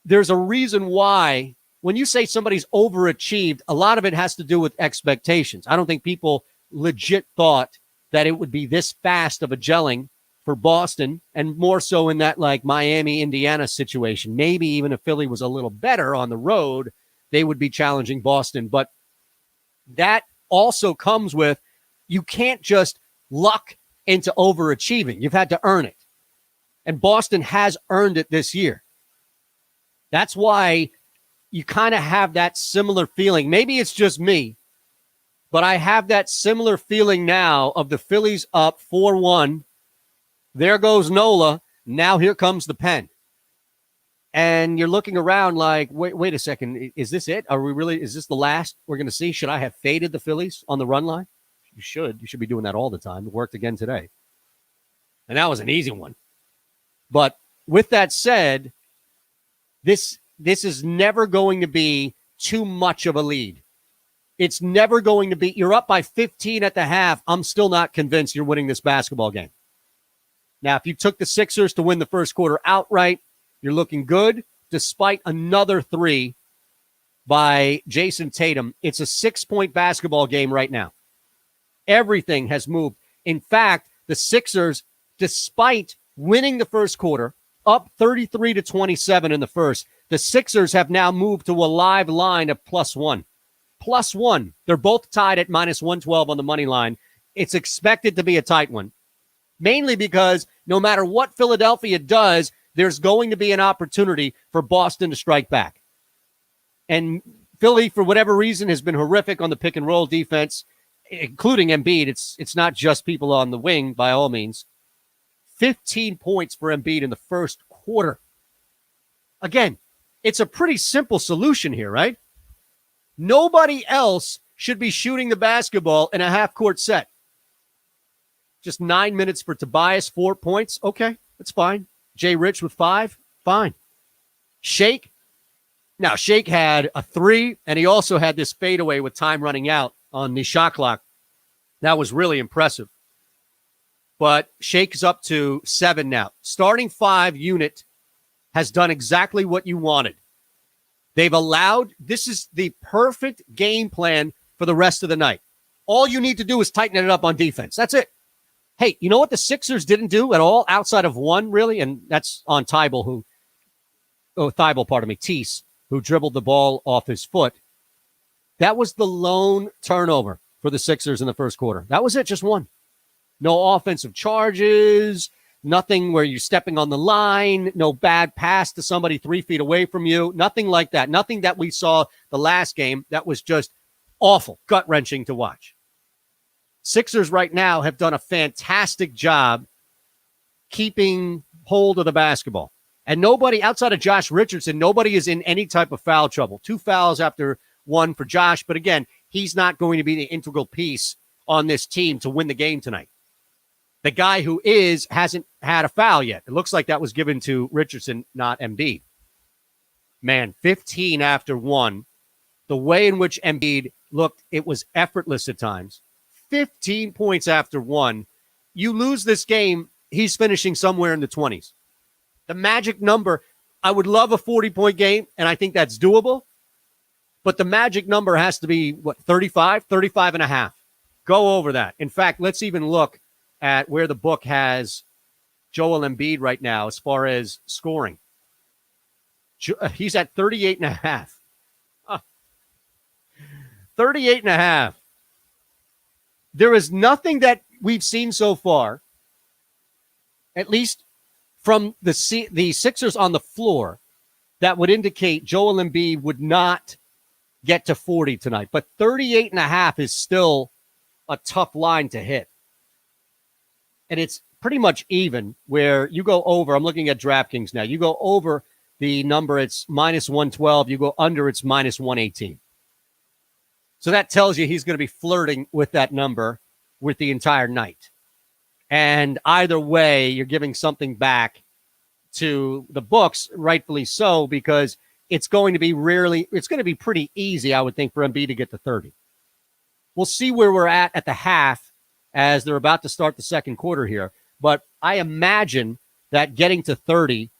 Speaker 1: there's a reason why when you say somebody's overachieved, a lot of it has to do with expectations. I don't think people legit thought that it would be this fast of a gelling for Boston, and more so in that like Miami, Indiana situation. Maybe even if Philly was a little better on the road, they would be challenging Boston. But that also comes with you can't just luck into overachieving. You've had to earn it. And Boston has earned it this year. That's why you kind of have that similar feeling. Maybe it's just me, but I have that similar feeling now of the Phillies up 4-1. There goes Nola. Now here comes the pen. And you're looking around like, wait a second. Is this it? Is this the last we're going to see? Should I have faded the Phillies on the run line? You should. You should be doing that all the time. It worked again today. And that was an easy one. But with that said, this is never going to be too much of a lead. It's never going to be, you're up by 15 at the half. I'm still not convinced you're winning this basketball game. Now, if you took the Sixers to win the first quarter outright, you're looking good. Despite another three by Jason Tatum, it's a 6-point basketball game right now. Everything has moved. In fact, the Sixers, despite winning the first quarter, up 33-27 in the first, the Sixers have now moved to a live line of +1. +1. They're both tied at -112 on the money line. It's expected to be a tight one, mainly because no matter what Philadelphia does, there's going to be an opportunity for Boston to strike back. And Philly, for whatever reason, has been horrific on the pick and roll defense, including Embiid. It's not just people on the wing, by all means. 15 points for Embiid in the first quarter. Again, it's a pretty simple solution here, right? Nobody else should be shooting the basketball in a half-court set. Just 9 minutes for Tobias, 4 points. Okay, that's fine. Jay Rich with 5, fine. Shake. Now, Shake had a 3, and he also had this fadeaway with time running out on the shot clock. That was really impressive. But Shake is up to 7 now. Starting 5 unit has done exactly what you wanted. They've allowed, this is the perfect game plan for the rest of the night. All you need to do is tighten it up on defense. That's it. Hey, you know what the Sixers didn't do at all outside of one, really? And that's on Thibault, Tease, who dribbled the ball off his foot. That was the lone turnover for the Sixers in the first quarter. That was it, just one. No offensive charges, nothing where you're stepping on the line, no bad pass to somebody 3 feet away from you, nothing like that. Nothing that we saw the last game that was just awful, gut-wrenching to watch. Sixers right now have done a fantastic job keeping hold of the basketball. And nobody, outside of Josh Richardson, nobody is in any type of foul trouble. 2 fouls after 1 for Josh. But again, he's not going to be the integral piece on this team to win the game tonight. The guy who hasn't had a foul yet. It looks like that was given to Richardson, not Embiid. Man, 15 after 1. The way in which Embiid looked, it was effortless at times. 15 points after 1. You lose this game, he's finishing somewhere in the 20s. The magic number, I would love a 40-point game, and I think that's doable. But the magic number has to be, 35 and a half. Go over that. In fact, let's even look at where the book has Joel Embiid right now as far as scoring. He's at 38 and a half. 38 and a half. There is nothing that we've seen so far, at least from the Sixers on the floor, that would indicate Joel Embiid would not get to 40 tonight. But 38 and a half is still a tough line to hit. And it's pretty much even where you go over. I'm looking at DraftKings now. You go over the number, it's -112. You go under, it's -118. So that tells you he's going to be flirting with that number with the entire night. And either way, you're giving something back to the books, rightfully so, because it's going to be pretty easy, I would think, for Embiid to get to 30. We'll see where we're at the half as they're about to start the second quarter here. But I imagine that getting to 30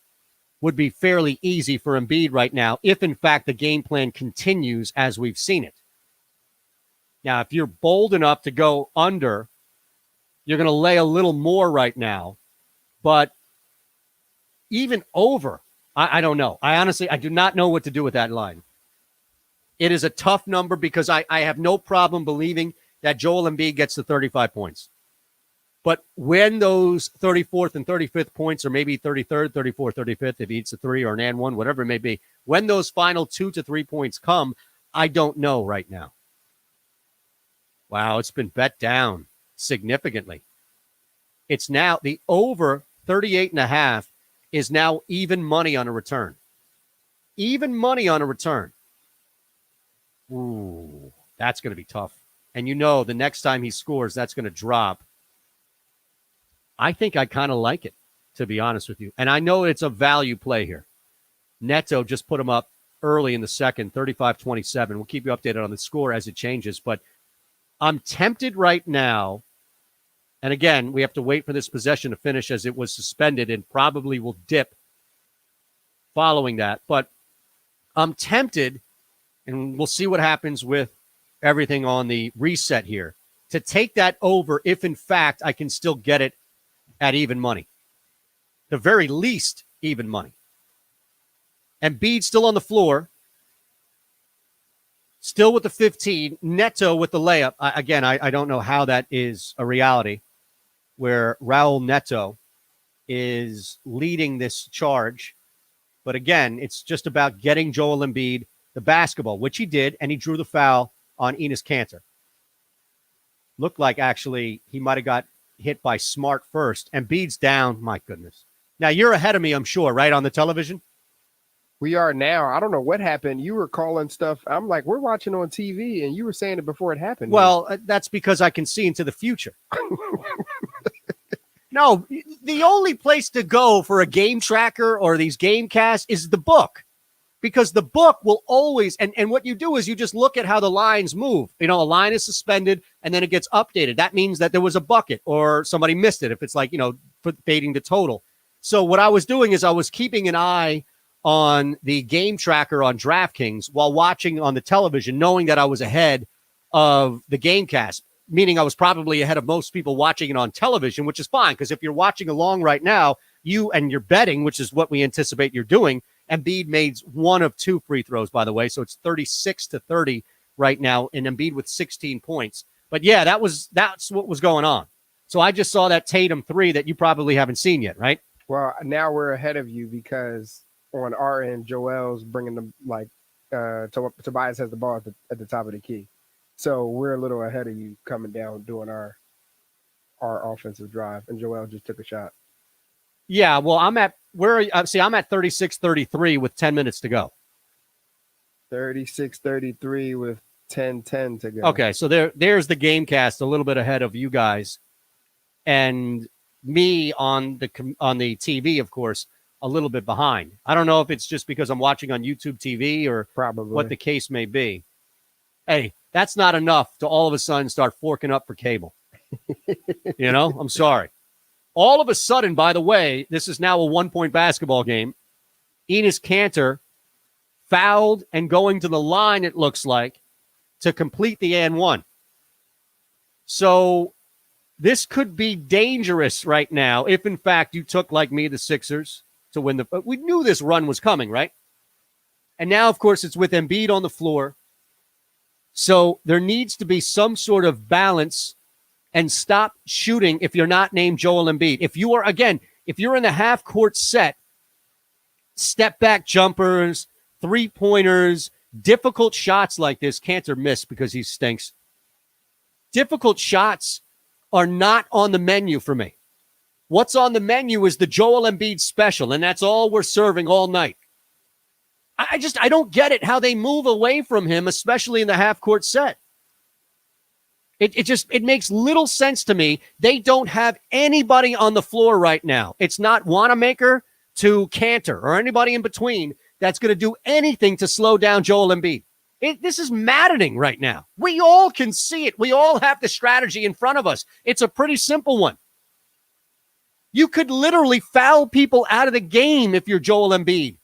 Speaker 1: would be fairly easy for Embiid right now, if in fact the game plan continues as we've seen it. Now, if you're bold enough to go under, you're going to lay a little more right now. But even over, I don't know. I do not know what to do with that line. It is a tough number because I have no problem believing that Joel Embiid gets to 35 points. But when those 34th and 35th points, or maybe 33rd, 34th, 35th, if he eats a 3 or an and 1, whatever it may be, when those final 2 to 3 points come, I don't know right now. Wow, it's been bet down significantly. It's now the over 38.5 is now even money on a return. Even money on a return. Ooh, that's going to be tough. And the next time he scores, that's going to drop. I think I kind of like it, to be honest with you. And I know it's a value play here. Neto just put him up early in the second, 35-27. We'll keep you updated on the score as it changes. But I'm tempted right now. And again, we have to wait for this possession to finish as it was suspended and probably will dip following that. But I'm tempted, and we'll see what happens with everything on the reset here, to take that over if, in fact, I can still get it at even money. The very least, even money. Embiid still on the floor. Still with the 15. Neto with the layup. I don't know how that is a reality, where Raul Neto is leading this charge. But again, it's just about getting Joel Embiid the basketball, which he did, and he drew the foul on Enes Kanter. Looked like, actually, he might have got hit by Smart first. Embiid's down. My goodness. Now, you're ahead of me, I'm sure, right, on the television?
Speaker 2: We are now. I don't know what happened. You were calling stuff. I'm like, we're watching on TV, and you were saying it before it happened.
Speaker 1: Well, that's because I can see into the future. No, the only place to go for a game tracker or these game casts is the book. Because the book will always, and what you do is you just look at how the lines move. A line is suspended and then it gets updated. That means that there was a bucket or somebody missed it if it's like, fading the total. So what I was doing is I was keeping an eye on the game tracker on DraftKings while watching on the television, knowing that I was ahead of the game cast, meaning I was probably ahead of most people watching it on television, which is fine. Because if you're watching along right now, you're betting, which is what we anticipate you're doing. Embiid made one of 2 free throws, by the way. So it's 36-30 right now, and Embiid with 16 points. But yeah, that's what was going on. So I just saw that Tatum 3 that you probably haven't seen yet, right?
Speaker 2: Well, now we're ahead of you because on our end, Joel's bringing them Tobias has the ball at the top of the key. So we're a little ahead of you coming down doing our offensive drive, and Joel just took a shot.
Speaker 1: Yeah, well, I'm at 36-33 with 10 minutes to go.
Speaker 2: 36-33 with 10 to go.
Speaker 1: Okay, so there's the game cast a little bit ahead of you guys, and me on the TV, of course, a little bit behind. I don't know if it's just because I'm watching on YouTube TV or
Speaker 2: probably
Speaker 1: what the case may be. Hey, that's not enough to all of a sudden start forking up for cable. I'm sorry. All of a sudden, by the way, this is now a 1-point basketball game. Enes Kanter fouled and going to the line, it looks like, to complete the and 1. So this could be dangerous right now if, in fact, you took, like me, the Sixers to win the... We knew this run was coming, right? And now, of course, it's with Embiid on the floor. So there needs to be some sort of balance and stop shooting if you're not named Joel Embiid. If you're in the half-court set, step-back jumpers, three-pointers, difficult shots like this, Kanter missed because he stinks. Difficult shots are not on the menu for me. What's on the menu is the Joel Embiid special, and that's all we're serving all night. I don't get it how they move away from him, especially in the half-court set. It makes little sense to me. They don't have anybody on the floor right now. It's not Wanamaker to Cantor or anybody in between that's going to do anything to slow down Joel Embiid. This is maddening right now. We all can see it. We all have the strategy in front of us. It's a pretty simple one. You could literally foul people out of the game if you're Joel Embiid.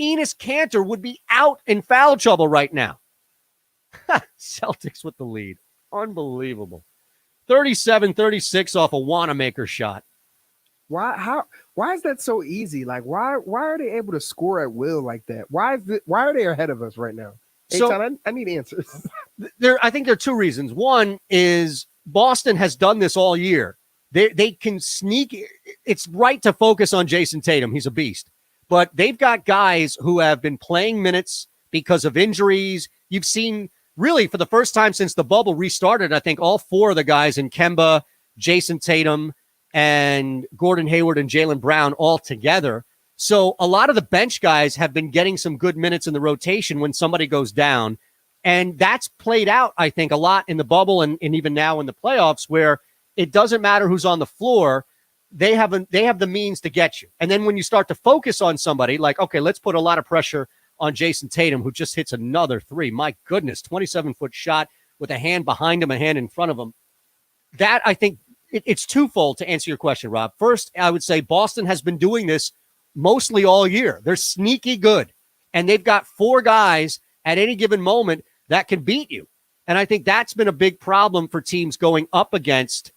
Speaker 1: Enes Kanter would be out in foul trouble right now. Celtics with the lead. Unbelievable. 37-36 off a Wanamaker shot.
Speaker 2: Why is that so easy? Like, why are they able to score at will like that? Why are they ahead of us right now?
Speaker 1: So
Speaker 2: I need answers.
Speaker 1: I think there are two reasons. One is Boston has done this all year. They can sneak. It's right to focus on Jason Tatum. He's a beast. But they've got guys who have been playing minutes because of injuries. You've seen, really, for the first time since the bubble restarted, I think all four of the guys in Kemba, Jason Tatum, and Gordon Hayward and Jaylen Brown all together. So a lot of the bench guys have been getting some good minutes in the rotation when somebody goes down. And that's played out, I think, a lot in the bubble and even now in the playoffs, where it doesn't matter who's on the floor. They have the means to get you. And then when you start to focus on somebody like, okay, let's put a lot of pressure on Jason Tatum, who just hits another three. My goodness, 27-foot shot with a hand behind him, a hand in front of him. That, I think, it's twofold to answer your question, Rob. First, I would say Boston has been doing this mostly all year. They're sneaky good. And they've got four guys at any given moment that can beat you. And I think that's been a big problem for teams going up against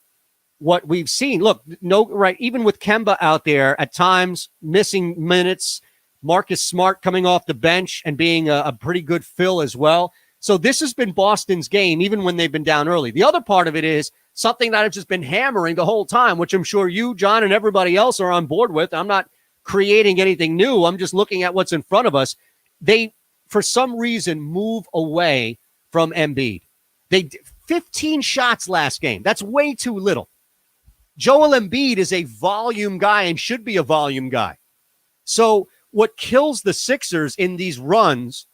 Speaker 1: what we've seen. Look, even with Kemba out there at times missing minutes, Marcus Smart coming off the bench and being a pretty good fill as well. So this has been Boston's game, even when they've been down early. The other part of it is something that I've just been hammering the whole time, which I'm sure you, John, and everybody else are on board with. I'm not creating anything new. I'm just looking at what's in front of us. They, for some reason, move away from Embiid. They 15 shots last game. That's way too little. Joel Embiid is a volume guy and should be a volume guy. So what kills the Sixers in these runs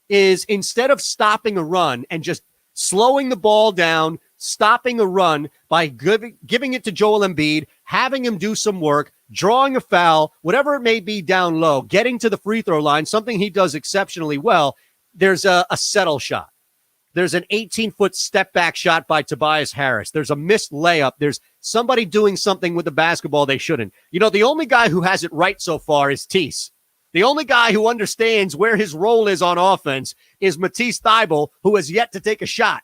Speaker 1: is instead of stopping a run and just slowing the ball down, stopping a run by giving it to Joel Embiid, having him do some work, drawing a foul, whatever it may be down low, getting to the free throw line, something he does exceptionally well, there's a settle shot. There's an 18-foot step-back shot by Tobias Harris. There's a missed layup. There's somebody doing something with the basketball they shouldn't. You know, the only guy who has it right so far is Tease. The only guy who understands where his role is on offense is Matisse Thybulle, who has yet to take a shot.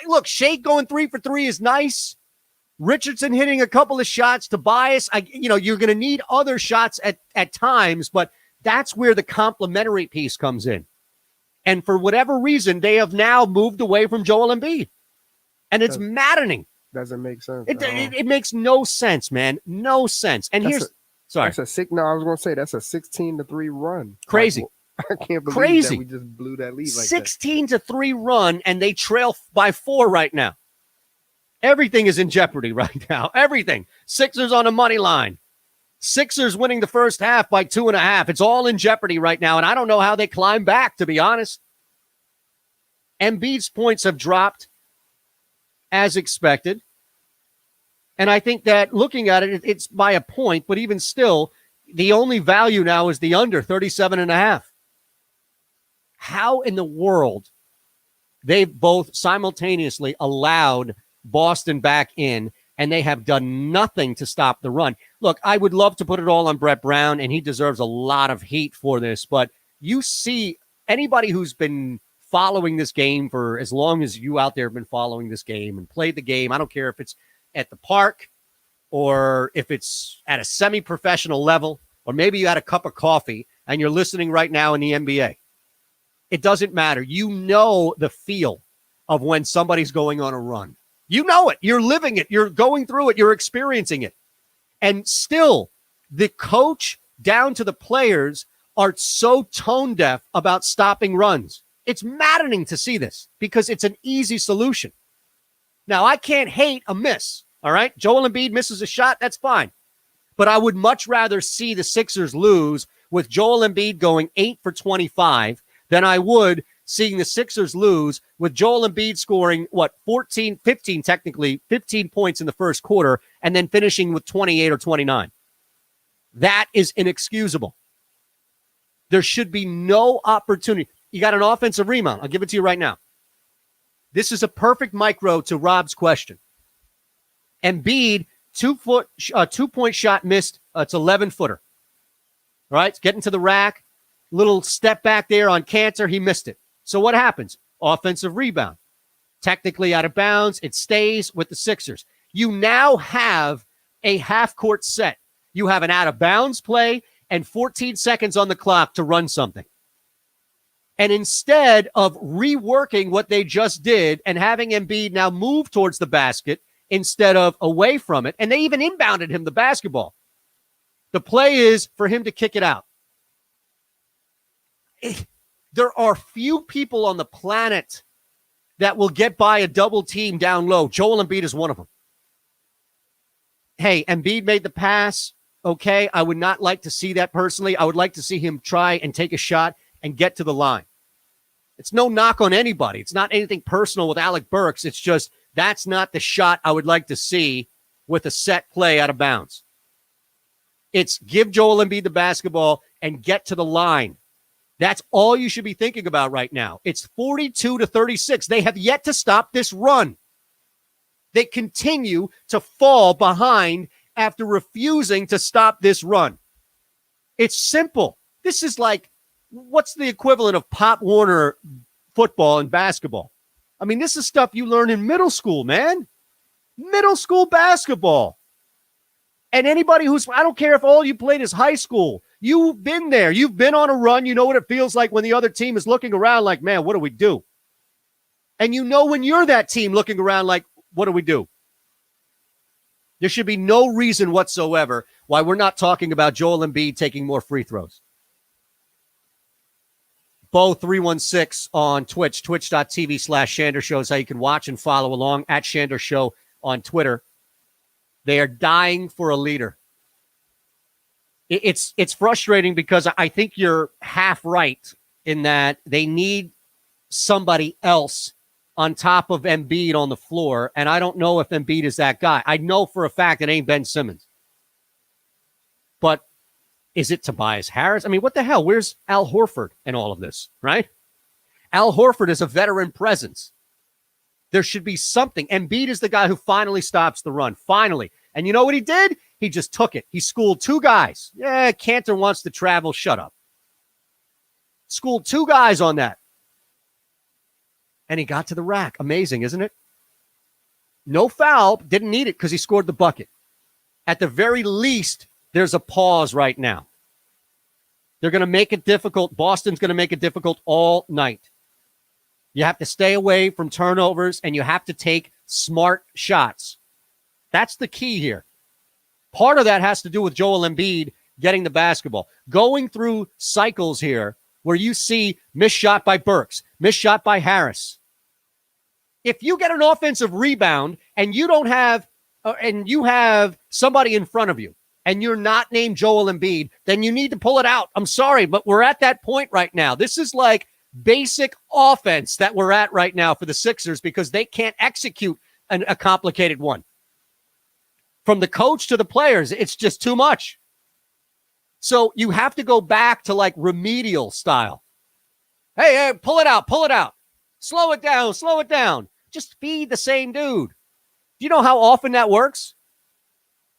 Speaker 1: Look, Shake going 3 for 3 is nice. Richardson hitting a couple of shots. Tobias, you're going to need other shots at times, but that's where the complementary piece comes in. And for whatever reason, they have now moved away from Joel Embiid. And it's maddening.
Speaker 2: Doesn't make sense.
Speaker 1: It makes no sense, man. No sense. And
Speaker 2: That's
Speaker 1: sorry.
Speaker 2: That's I was going to say that's a 16-3 run.
Speaker 1: Crazy.
Speaker 2: I can't believe
Speaker 1: Crazy.
Speaker 2: that we just blew that lead like
Speaker 1: 16-3 run, and they trail by 4 right now. Everything is in jeopardy right now. Everything. Sixers on a money line. Sixers winning the first half by 2.5. It's all in jeopardy right now, and I don't know how they climb back, to be honest. Embiid's points have dropped as expected. And I think that looking at it, it's by a point, but even still, the only value now is the under 37.5. How in the world they've both simultaneously allowed Boston back in, and they have done nothing to stop the run. Look, I would love to put it all on Brett Brown, and he deserves a lot of heat for this, but you see anybody who's been following this game for as long as you out there have been following this game and played the game, I don't care if it's at the park or if it's at a semi-professional level, or maybe you had a cup of coffee and you're listening right now in the NBA. It doesn't matter. You know the feel of when somebody's going on a run. You know it. You're living it. You're going through it. You're experiencing it. And still, the coach down to the players are so tone deaf about stopping runs. It's maddening to see this because it's an easy solution. Now, I can't hate a miss, all right? Joel Embiid misses a shot, that's fine. But I would much rather see the Sixers lose with Joel Embiid going 8 for 25 than I would seeing the Sixers lose with Joel Embiid scoring, 15 points in the first quarter, and then finishing with 28 or 29. That is inexcusable. There should be no opportunity. You got an offensive rebound. I'll give it to you right now. This is a perfect micro to Rob's question. Embiid, 2-point shot missed. It's 11-footer. All right, it's getting to the rack. Little step back there on Cantor. He missed it. So what happens? Offensive rebound. Technically out of bounds. It stays with the Sixers. You now have a half-court set. You have an out-of-bounds play and 14 seconds on the clock to run something. And instead of reworking what they just did and having Embiid now move towards the basket instead of away from it, and they even inbounded him the basketball, the play is for him to kick it out. There are few people on the planet that will get by a double team down low. Joel Embiid is one of them. Hey, Embiid made the pass. Okay, I would not like to see that personally. I would like to see him try and take a shot and get to the line. It's no knock on anybody. It's not anything personal with Alec Burks. It's just that's not the shot I would like to see with a set play out of bounds. It's give Joel Embiid the basketball and get to the line. That's all you should be thinking about right now. It's 42-36. They have yet to stop this run. They continue to fall behind after refusing to stop this run. It's simple. This is like, what's the equivalent of Pop Warner football and basketball? I mean, this is stuff you learn in middle school, man. Middle school basketball. And anybody I don't care if all you played is high school. You've been there. You've been on a run. You know what it feels like when the other team is looking around like, man, what do we do? And you know when you're that team looking around like, what do we do? There should be no reason whatsoever why we're not talking about Joel Embiid taking more free throws. Bo316 on Twitch, twitch.tv/Shander Show is how you can watch and follow along, at Shander Show on Twitter. They are dying for a leader. It's frustrating because I think you're half right in that they need somebody else on top of Embiid on the floor, and I don't know if Embiid is that guy. I know for a fact it ain't Ben Simmons. But is it Tobias Harris? I mean, what the hell? Where's Al Horford in all of this, right? Al Horford is a veteran presence. There should be something. Embiid is the guy who finally stops the run. Finally. And you know what he did? He just took it. He schooled two guys. Yeah, Cantor wants to travel. Shut up. Schooled two guys on that. And he got to the rack. Amazing, isn't it? No foul. Didn't need it because he scored the bucket. At the very least, there's a pause right now. They're going to make it difficult. Boston's going to make it difficult all night. You have to stay away from turnovers, and you have to take smart shots. That's the key here. Part of that has to do with Joel Embiid getting the basketball. Going through cycles here where you see missed shot by Burks, missed shot by Harris. If you get an offensive rebound and you don't have, and you have somebody in front of you and you're not named Joel Embiid, then you need to pull it out. I'm sorry, but we're at that point right now. This is like basic offense that we're at right now for the Sixers because they can't execute a complicated one. From the coach to the players, it's just too much. So you have to go back to like remedial style. Hey, pull it out. Slow it down. Just feed the same dude. Do you know how often that works?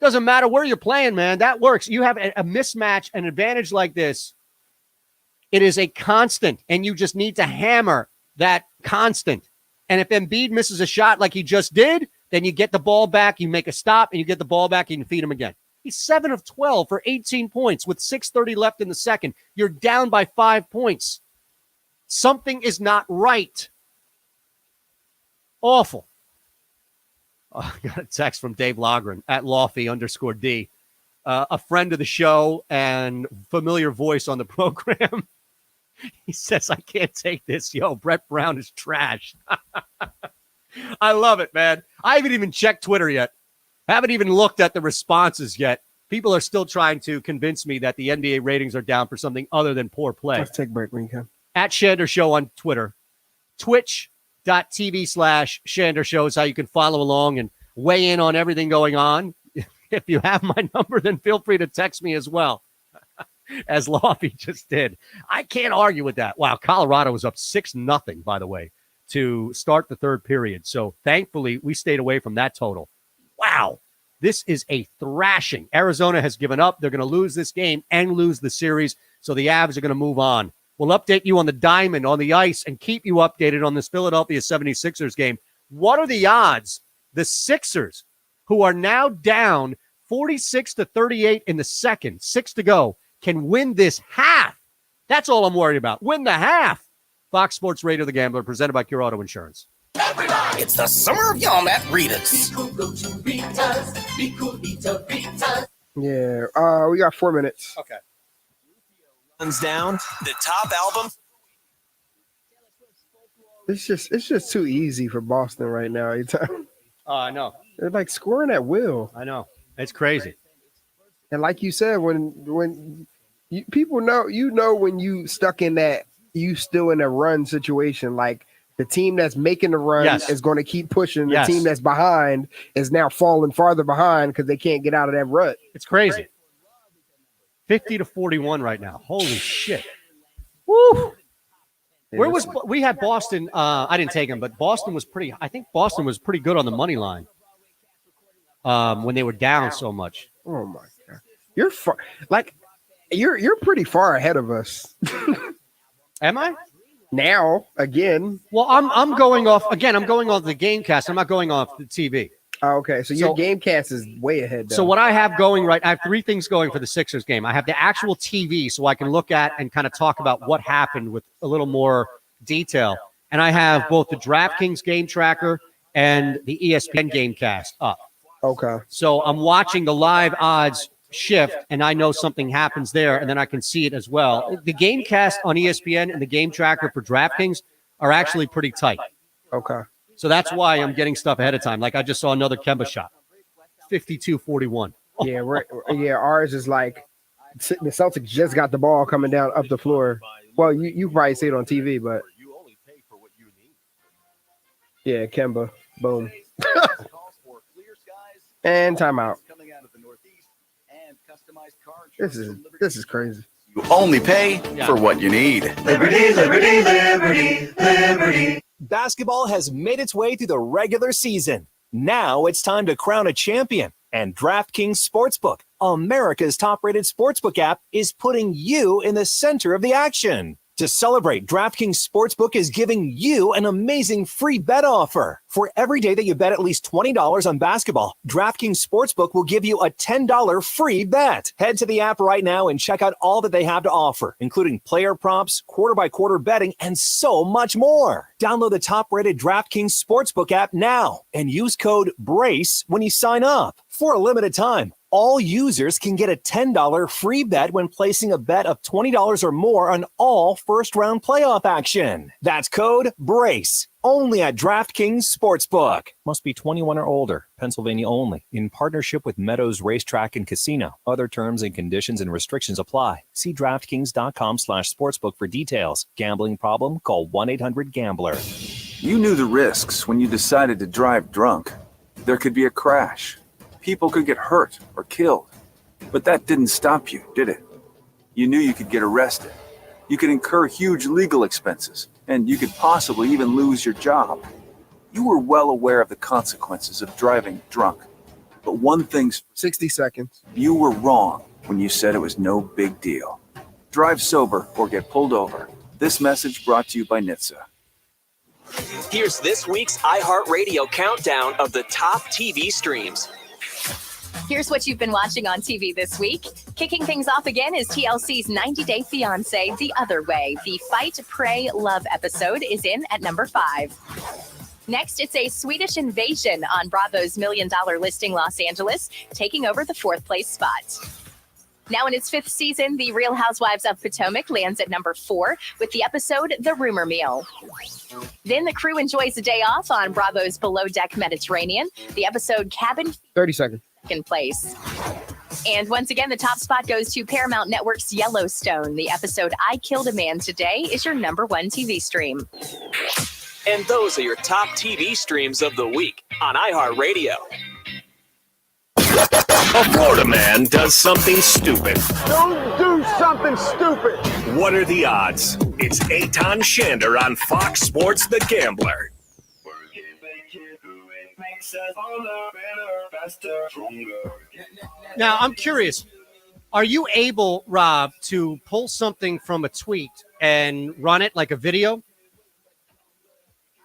Speaker 1: Doesn't matter where you're playing, man. That works. You have a mismatch, an advantage like this. It is a constant, and you just need to hammer that constant. And if Embiid misses a shot like he just did, then you get the ball back, you make a stop, and you get the ball back, and you feed him again. He's 7 of 12 for 18 points with 6:30 left in the second. You're down by 5 points. Something is not right. Awful. Oh, I got a text from Dave Logren at Lofty_D, a friend of the show and familiar voice on the program. He says, I can't take this. Yo, Brett Brown is trash. I love it, man. I haven't even checked Twitter yet. I haven't even looked at the responses yet. People are still trying to convince me that the NBA ratings are down for something other than poor play.
Speaker 2: Let's take a break when you can.
Speaker 1: at Shander Show on Twitter. Twitch.tv/Shander Show is how you can follow along and weigh in on everything going on. If you have my number, then feel free to text me as well, as Lofty just did. I can't argue with that. Wow, Colorado was up 6-0, by the way, to start the third period. So thankfully, we stayed away from that total. Wow, this is a thrashing. Arizona has given up. They're going to lose this game and lose the series, so the Avs are going to move on. We'll update you on the diamond, on the ice, and keep you updated on this Philadelphia 76ers game. What are the odds the Sixers, who are now down 46-38 in the second, 6 to go, can win this half? That's all I'm worried about. Win the half. Fox Sports Radio The Gambler, presented by Cure Auto Insurance.
Speaker 18: Everybody, it's the summer of yum at Rita's.
Speaker 2: Yeah, we got 4 minutes.
Speaker 1: Okay.
Speaker 7: Runs down the top album.
Speaker 2: It's just too easy for Boston right now.
Speaker 1: I know.
Speaker 2: They're like scoring at will.
Speaker 1: I know. It's crazy.
Speaker 2: And like you said, when people know, when you stuck in that, you still in a run situation, like the team that's making the run is going to keep pushing. The team that's behind is now falling farther behind because they can't get out of that rut.
Speaker 1: It's crazy. 50-41 right now. Holy shit. Woo! We had Boston. I didn't take them, but Boston was pretty. I think Boston was pretty good on the money line when they were down so much.
Speaker 2: Oh my god, you're far. Like you're pretty far ahead of us.
Speaker 1: Am I?
Speaker 2: Now again?
Speaker 1: Well, I'm going off again. I'm going off the GameCast. I'm not going off the TV.
Speaker 2: Oh, okay, so your GameCast is way ahead.
Speaker 1: So what I have going I have 3 things going for the Sixers game. I have the actual TV, so I can look at and kind of talk about what happened with a little more detail. And I have both the DraftKings game tracker and the ESPN GameCast up.
Speaker 2: Okay.
Speaker 1: So I'm watching the live odds shift, and I know something happens there, and then I can see it as well. The GameCast on ESPN and the game tracker for DraftKings are actually pretty tight.
Speaker 2: Okay.
Speaker 1: So that's why I'm getting stuff ahead of time. Like I just saw another Kemba shot, 52-41.
Speaker 2: Yeah, ours is like the Celtics just got the ball coming down up the floor. Well, you probably see it on TV, but yeah, Kemba, boom, and timeout. This is crazy.
Speaker 8: You only pay for what you need.
Speaker 18: Liberty, liberty, liberty, liberty.
Speaker 9: Basketball has made its way through the regular season. Now it's time to crown a champion. And DraftKings Sportsbook, America's top-rated sportsbook app, is putting you in the center of the action. To celebrate, DraftKings Sportsbook is giving you an amazing free bet offer. For every day that you bet at least $20 on basketball, DraftKings Sportsbook will give you a $10 free bet. Head to the app right now and check out all that they have to offer, including player props, quarter-by-quarter betting, and so much more. Download the top-rated DraftKings Sportsbook app now and use code BRACE when you sign up. For a limited time, all users can get a $10 free bet when placing a bet of $20 or more on all first-round playoff action. That's code BRACE, only at DraftKings Sportsbook. Must be 21 or older, Pennsylvania only. In partnership with Meadows Racetrack and Casino. Other terms and conditions and restrictions apply. See DraftKings.com/sportsbook for details. Gambling problem? Call 1-800-GAMBLER.
Speaker 8: You knew the risks when you decided to drive drunk. There could be a crash. People could get hurt or killed. But that didn't stop you, did it? You knew you could get arrested. You could incur huge legal expenses, and you could possibly even lose your job. You were well aware of the consequences of driving drunk. But one thing's
Speaker 2: 60 seconds.
Speaker 8: You were wrong when you said it was no big deal. Drive sober or get pulled over. This message brought to you by NHTSA.
Speaker 20: Here's this week's iHeartRadio countdown of the top TV streams.
Speaker 10: Here's what you've been watching on TV this week. Kicking things off again is TLC's 90 Day Fiancé, The Other Way. The Fight, Pray, Love episode is in at number 5. Next, it's a Swedish invasion on Bravo's $1 Million Listing Los Angeles, taking over the 4th place spot. Now in its 5th season, The Real Housewives of Potomac lands at number 4 with the episode The Rumor Mill. Then the crew enjoys a day off on Bravo's Below Deck Mediterranean. The episode Cabin
Speaker 2: 30 seconds.
Speaker 10: Place. And once again, the top spot goes to Paramount Network's Yellowstone. The episode I Killed a Man Today is your #1 TV stream.
Speaker 7: And those are your top TV streams of the week on iHeartRadio.
Speaker 13: A Florida man does something stupid.
Speaker 3: Don't do something stupid.
Speaker 13: What are the odds? It's Eitan Shander on Fox Sports The Gambler.
Speaker 1: Now, I'm curious. Are you able, Rob, to pull something from a tweet and run it like a video?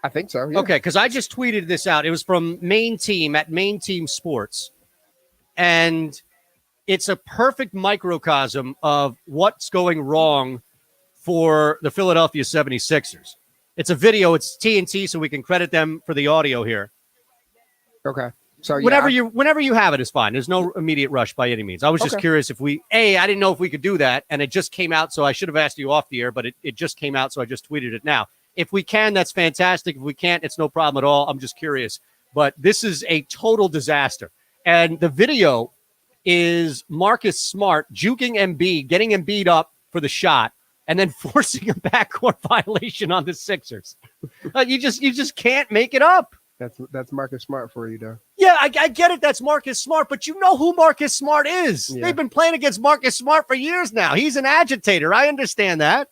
Speaker 2: I think so. Yeah.
Speaker 1: Okay, because I just tweeted this out. It was from Main Team at Main Team Sports. And it's a perfect microcosm of what's going wrong for the Philadelphia 76ers. It's a video. It's TNT, so we can credit them for the audio here.
Speaker 2: Okay. So
Speaker 1: whenever you have it is fine. There's no immediate rush by any means. I was just
Speaker 2: Okay.
Speaker 1: curious if I didn't know if we could do that, and it just came out, so I should have asked you off the air, but it just came out, so I just tweeted it now. If we can, that's fantastic. If we can't, it's no problem at all. I'm just curious. But this is a total disaster. And the video is Marcus Smart juking Embiid, getting Embiid up for the shot, and then forcing a backcourt violation on the Sixers. You just can't make it up.
Speaker 2: That's Marcus Smart for you, though.
Speaker 1: Yeah, I get it. That's Marcus Smart, but you know who Marcus Smart is.
Speaker 2: Yeah.
Speaker 1: They've been playing against Marcus Smart for years now. He's an agitator. I understand that.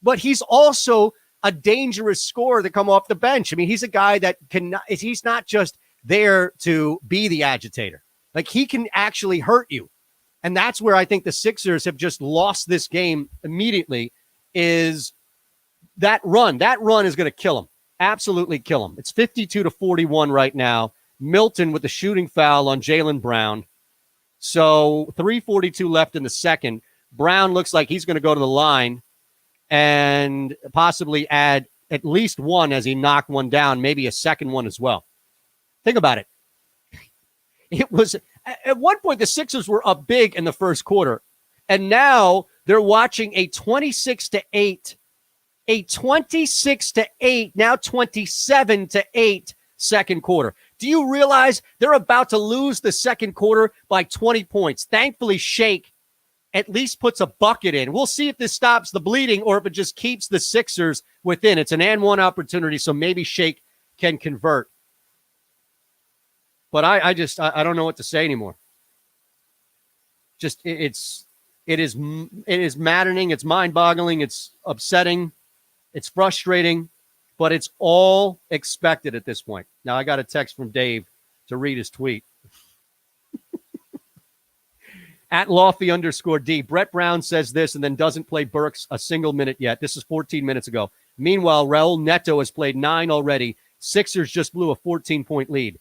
Speaker 1: But he's also a dangerous scorer to come off the bench. I mean, he's a guy that he's not just there to be the agitator. Like, he can actually hurt you. And that's where I think the Sixers have just lost this game immediately, is that run. That run is going to kill them. Absolutely kill them. It's 52-41 right now. Milton with the shooting foul on Jaylen Brown. So 3:42 left in the second. Brown looks like he's going to go to the line and possibly add at least one as he knocked one down, maybe a second one as well. Think about it. It was at one point the Sixers were up big in the first quarter, and now they're watching a 26-8, now 27-8 second quarter. Do you realize they're about to lose the second quarter by 20 points? Thankfully, Shake at least puts a bucket in. We'll see if this stops the bleeding or if it just keeps the Sixers within. It's an and one opportunity, so maybe Shake can convert. But I don't know what to say anymore. Just it is maddening. It's mind-boggling. It's upsetting. It's frustrating, but it's all expected at this point. Now I got a text from Dave to read his tweet. At Lofty_D, Brett Brown says this and then doesn't play Burks a single minute yet. This is 14 minutes ago. Meanwhile, Raul Neto has played 9 already. Sixers just blew a 14-point lead.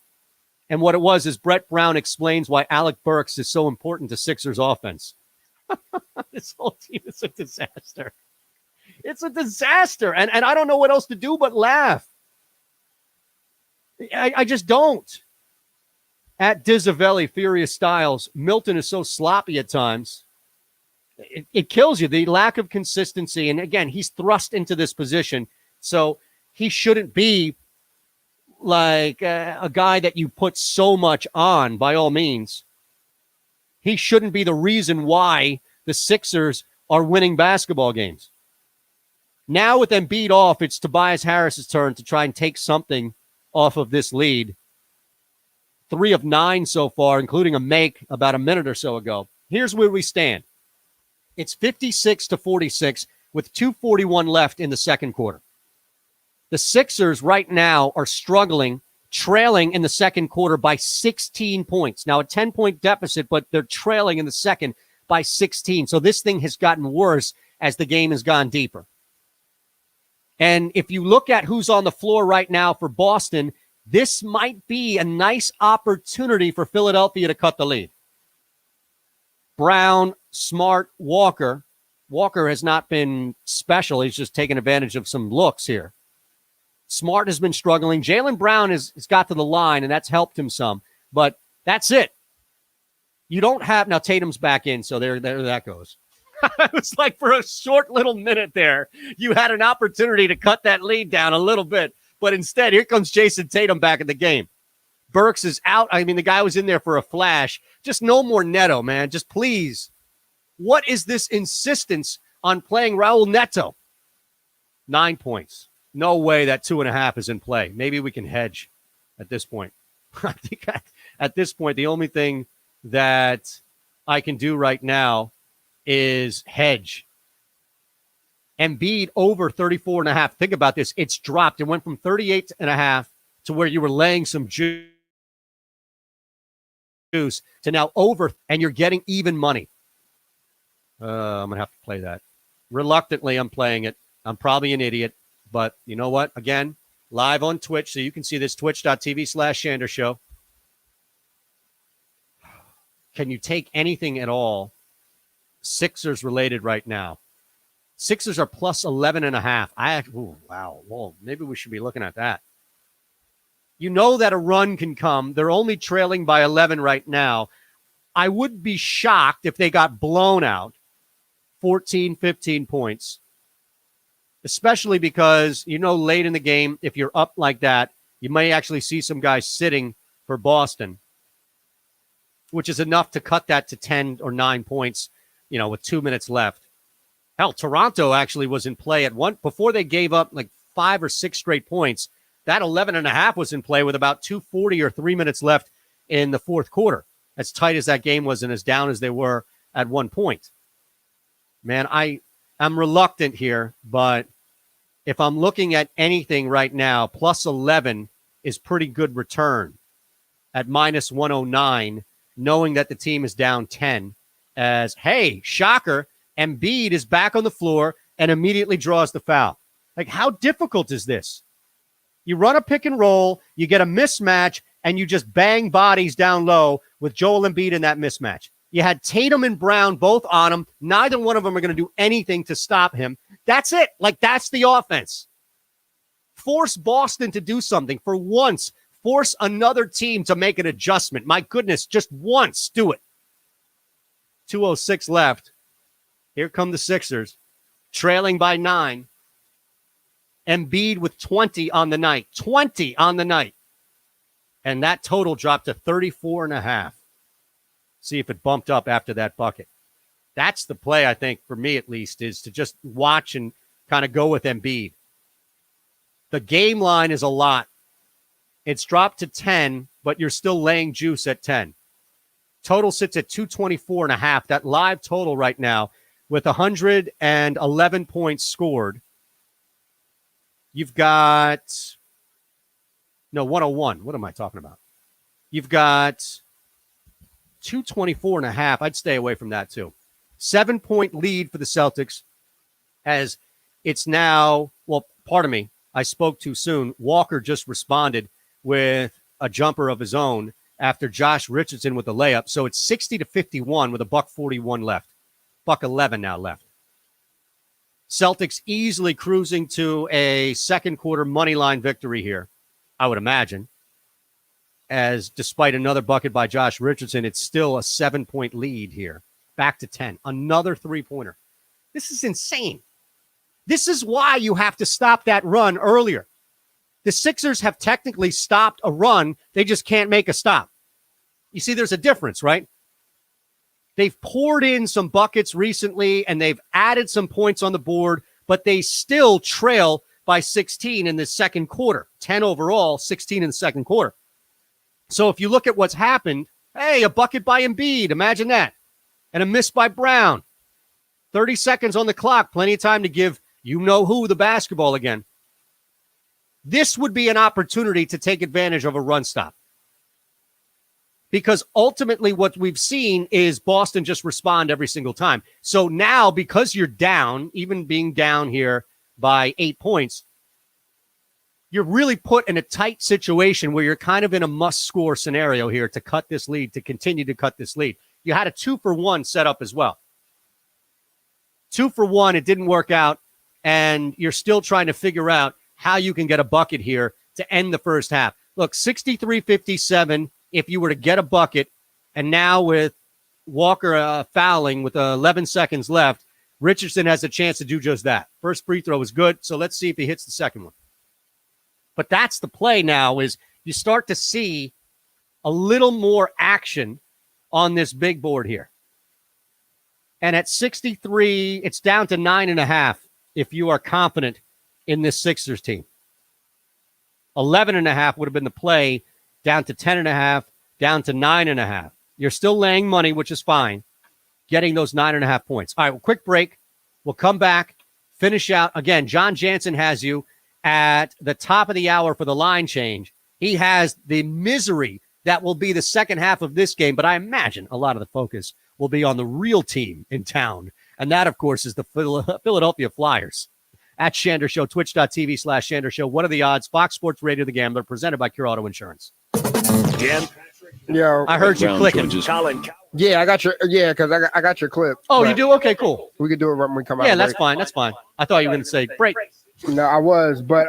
Speaker 1: And what it was is Brett Brown explains why Alec Burks is so important to Sixers offense. This whole team is a disaster. It's a disaster. And I don't know what else to do but laugh. I just don't. At Dizavelli, Furious Styles, Milton is so sloppy at times. It kills you, the lack of consistency. And again, he's thrust into this position. So he shouldn't be like a guy that you put so much on, by all means. He shouldn't be the reason why the Sixers are winning basketball games. Now with Embiid off, it's Tobias Harris's turn to try and take something off of this lead. 3 of 9 so far, including a make about a minute or so ago. Here's where we stand. It's 56-46 with 2:41 left in the second quarter. The Sixers right now are struggling, trailing in the second quarter by 16 points. Now a 10-point deficit, but they're trailing in the second by 16. So this thing has gotten worse as the game has gone deeper. And if you look at who's on the floor right now for Boston, this might be a nice opportunity for Philadelphia to cut the lead. Brown, Smart, Walker. Walker has not been special. He's just taken advantage of some looks here. Smart has been struggling. Jaylen Brown has got to the line, and that's helped him some. But that's it. You don't have... Now, Tatum's back in, so there that goes. It was like for a short little minute there, you had an opportunity to cut that lead down a little bit. But instead, here comes Jason Tatum back in the game. Burks is out. I mean, the guy was in there for a flash. Just no more Neto, man. Just please. What is this insistence on playing Raul Neto? 9 points. No way that 2.5 is in play. Maybe we can hedge at this point. I think at this point, the only thing that I can do right now is hedge. Embiid over 34.5. Think about this. It's dropped. It went from 38.5 to where you were laying some juice to now over, and you're getting even money. I'm going to have to play that. Reluctantly, I'm playing it. I'm probably an idiot, but you know what? Again, live on Twitch, so you can see this, twitch.tv/Shander Show. Can you take anything at all Sixers related right now? Sixers are plus 11.5. Wow. Well, maybe we should be looking at that. You know that a run can come. They're only trailing by 11 right now. I would be shocked if they got blown out 14, 15 points, especially because, late in the game, if you're up like that, you may actually see some guys sitting for Boston, which is enough to cut that to 10 or 9 points, with 2 minutes left. Hell, Toronto actually was in play at one before they gave up like 5 or 6 straight points. That 11.5 was in play with about 2:40 or 3 minutes left in the fourth quarter. As tight as that game was and as down as they were at one point. Man, I'm reluctant here, but if I'm looking at anything right now, plus 11 is pretty good return at minus 109, knowing that the team is down 10. As, hey, shocker, Embiid is back on the floor and immediately draws the foul. Like, how difficult is this? You run a pick and roll, you get a mismatch, and you just bang bodies down low with Joel Embiid in that mismatch. You had Tatum and Brown both on him. Neither one of them are going to do anything to stop him. That's it. Like, that's the offense. Force Boston to do something for once. Force another team to make an adjustment. My goodness, just once. Do it. 2:06 left. Here come the Sixers, trailing by 9. Embiid with 20 on the night. 20 on the night. And that total dropped to 34.5. See if it bumped up after that bucket. That's the play, I think, for me at least, is to just watch and kind of go with Embiid. The game line is a lot. It's dropped to 10, but you're still laying juice at 10. Total sits at 224.5. That live total right now with 111 points scored. You've got 101. What am I talking about? You've got 224.5. I'd stay away from that too. 7-point lead for the Celtics as it's now, pardon me, I spoke too soon. Walker just responded with a jumper of his own after Josh Richardson with the layup. So it's 60-51 with a $1:41 left. $1:11 now left. Celtics easily cruising to a second quarter money line victory here, I would imagine. As despite another bucket by Josh Richardson, it's still a 7-point lead here. Back to 10. Another three-pointer. This is insane. This is why you have to stop that run earlier. The Sixers have technically stopped a run. They just can't make a stop. You see, there's a difference, right? They've poured in some buckets recently, and they've added some points on the board, but they still trail by 16 in the second quarter. 10 overall, 16 in the second quarter. So if you look at what's happened, hey, a bucket by Embiid, imagine that. And a miss by Brown. 30 seconds on the clock, plenty of time to give you-know-who the basketball again. This would be an opportunity to take advantage of a run stop. Because ultimately what we've seen is Boston just respond every single time. So now, because you're down, even being down here by 8 points, you're really put in a tight situation where you're kind of in a must-score scenario here to cut this lead, to continue to cut this lead. You had a 2-for-1 set up as well. 2-for-1, it didn't work out, and you're still trying to figure out how you can get a bucket here to end the first half. Look, 63-57 if you were to get a bucket, and now with Walker fouling with 11 seconds left, Richardson has a chance to do just that. First free throw was good, so let's see if he hits the second one. But that's the play now, is you start to see a little more action on this big board here. And at 63, it's down to 9.5 if you are confident in this Sixers team. 11.5 would have been the play, down to 10.5, down to 9.5. You're still laying money, which is fine, getting those 9.5 points. All right, well, quick break. We'll come back, finish out. Again, John Jansen has you at the top of the hour for the line change. He has the misery that will be the second half of this game, but I imagine a lot of the focus will be on the real team in town. And that, of course, is the Philadelphia Flyers. At Shander Show, twitch.tv/Shander Show. What are the odds? Fox Sports Radio, The Gambler, presented by Cure Auto Insurance.
Speaker 2: Yo,
Speaker 1: I heard you clicking.
Speaker 2: Yeah, I got your because I got your clip.
Speaker 1: Oh, you do? Okay, cool.
Speaker 2: We could do it when we come out.
Speaker 1: Yeah, that's fine. That's fine. I thought you were going to say break.
Speaker 2: No, I was, but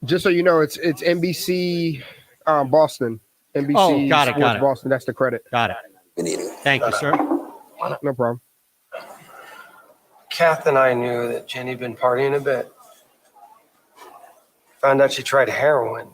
Speaker 2: just so you know, it's NBC Boston. NBC
Speaker 1: Oh, got it,
Speaker 2: Sports
Speaker 1: got it.
Speaker 2: Boston. That's the credit.
Speaker 1: Got it. Thank you, sir.
Speaker 2: No problem.
Speaker 11: Kath and I knew that Jenny had been partying a bit. Found out she tried heroin.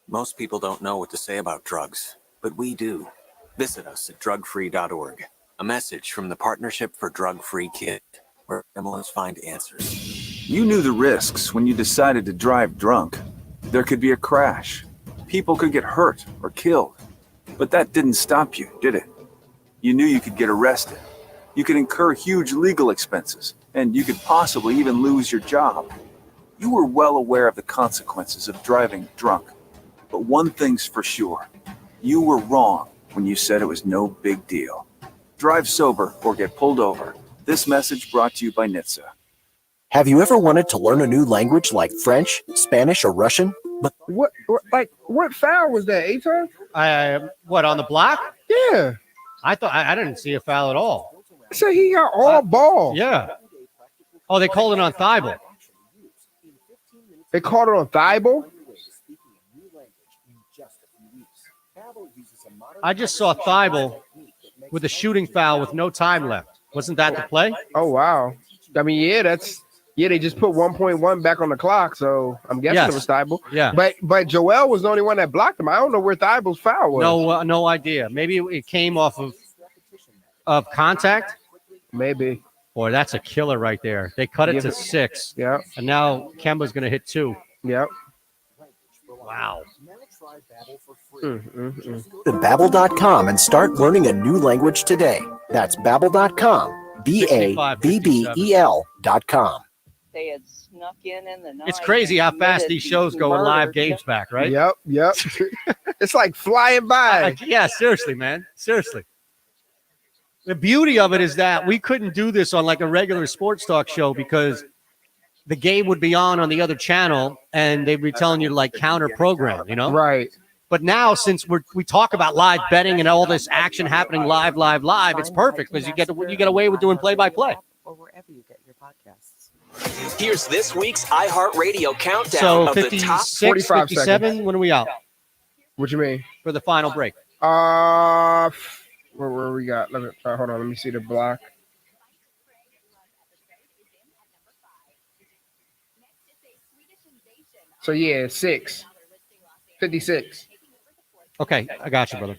Speaker 12: Most people don't know what to say about drugs, but we do. Visit us at drugfree.org. A message from the Partnership for Drug-Free Kids, where families find answers.
Speaker 8: You knew the risks when you decided to drive drunk. There could be a crash. People could get hurt or killed. But that didn't stop you, did it? You knew you could get arrested. You could incur huge legal expenses, and you could possibly even lose your job. You were well aware of the consequences of driving drunk. But one thing's for sure. You were wrong when you said it was no big deal. Drive sober or get pulled over. This message brought to you by NHTSA.
Speaker 9: Have you ever wanted to learn a new language like French, Spanish, or Russian? But
Speaker 2: what foul was that? 8 times?
Speaker 1: What, on the block?
Speaker 2: Yeah.
Speaker 1: I thought I didn't see a foul at all.
Speaker 2: So he got all ball.
Speaker 1: Yeah. Oh, they called it on Thibault.
Speaker 2: They called it on Thibault?
Speaker 1: I just saw Thibault with a shooting foul with no time left. Wasn't that the play?
Speaker 2: Oh, wow. I mean, they just put 1.1 back on the clock, so I'm guessing
Speaker 1: Yes.
Speaker 2: it was Thibault.
Speaker 1: Yeah.
Speaker 2: But Joel was the only one that blocked him. I don't know where Thibault's foul was.
Speaker 1: No idea. Maybe it came off of contact.
Speaker 2: Maybe.
Speaker 1: Boy, that's a killer right there. They cut it to 6.
Speaker 2: Yeah.
Speaker 1: And now Kemba's going to hit 2.
Speaker 2: Yep.
Speaker 1: Wow.
Speaker 9: Go to Babbel.com and start learning a new language today. That's Babbel.com. Babbel.com.
Speaker 14: They had snuck in the night.
Speaker 1: It's crazy how fast these shows go in live games back, right?
Speaker 2: Yep. It's like flying by.
Speaker 1: Yeah, seriously, man. Seriously. The beauty of it is that we couldn't do this on like a regular sports talk show because the game would be on the other channel and they'd be telling you to like counter program, you know?
Speaker 2: Right.
Speaker 1: But now since we talk about live betting and all this action happening live, it's perfect because you get away with doing play-by-play.
Speaker 14: Or wherever you get your podcasts.
Speaker 7: Here's this week's iHeartRadio countdown
Speaker 1: So
Speaker 7: of the top
Speaker 1: 56,
Speaker 2: 45
Speaker 1: 57,
Speaker 2: seconds.
Speaker 1: when are we out?
Speaker 2: What you mean?
Speaker 1: For the final break.
Speaker 2: Where we got? Hold on. Let me see the block. So yeah, 56.
Speaker 1: Okay, I got you, brother.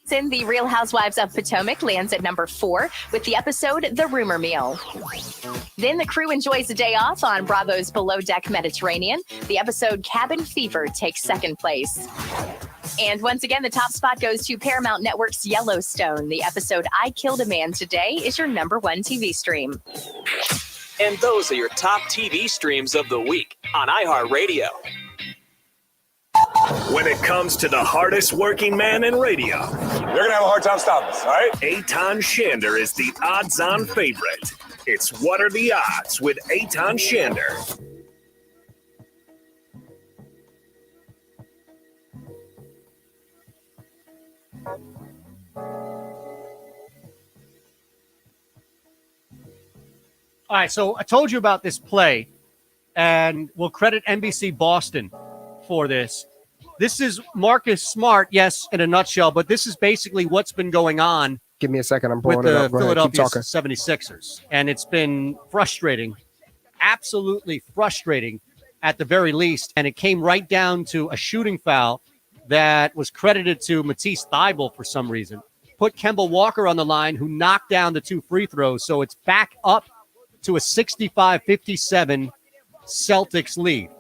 Speaker 10: The Real Housewives of Potomac lands at number 4 with the episode The Rumor Mill. Then the crew enjoys a day off on Bravo's Below Deck Mediterranean. The episode Cabin Fever takes second place. And once again, the top spot goes to Paramount Network's Yellowstone. The episode I Killed a Man Today is your number 1 TV stream.
Speaker 7: And those are your top TV streams of the week on iHeartRadio.
Speaker 13: When it comes to the hardest working man in radio,
Speaker 3: You're going to have a hard time stopping us, all right?
Speaker 13: Eitan Shander is the odds-on favorite. It's What Are the Odds with Eitan Shander.
Speaker 1: All right, so I told you about this play, and we'll credit NBC Boston for this. This is Marcus Smart, yes, in a nutshell, but this is basically what's been going on
Speaker 2: Give me a second. I'm
Speaker 1: with
Speaker 2: pulling it
Speaker 1: the
Speaker 2: up. Go ahead. Keep
Speaker 1: Philadelphia
Speaker 2: talking.
Speaker 1: 76ers. And it's been frustrating, absolutely frustrating at the very least. And it came right down to a shooting foul that was credited to Matisse Thybulle for some reason. Put Kemba Walker on the line, who knocked down the 2 free throws. So it's back up to a 65-57 Celtics lead.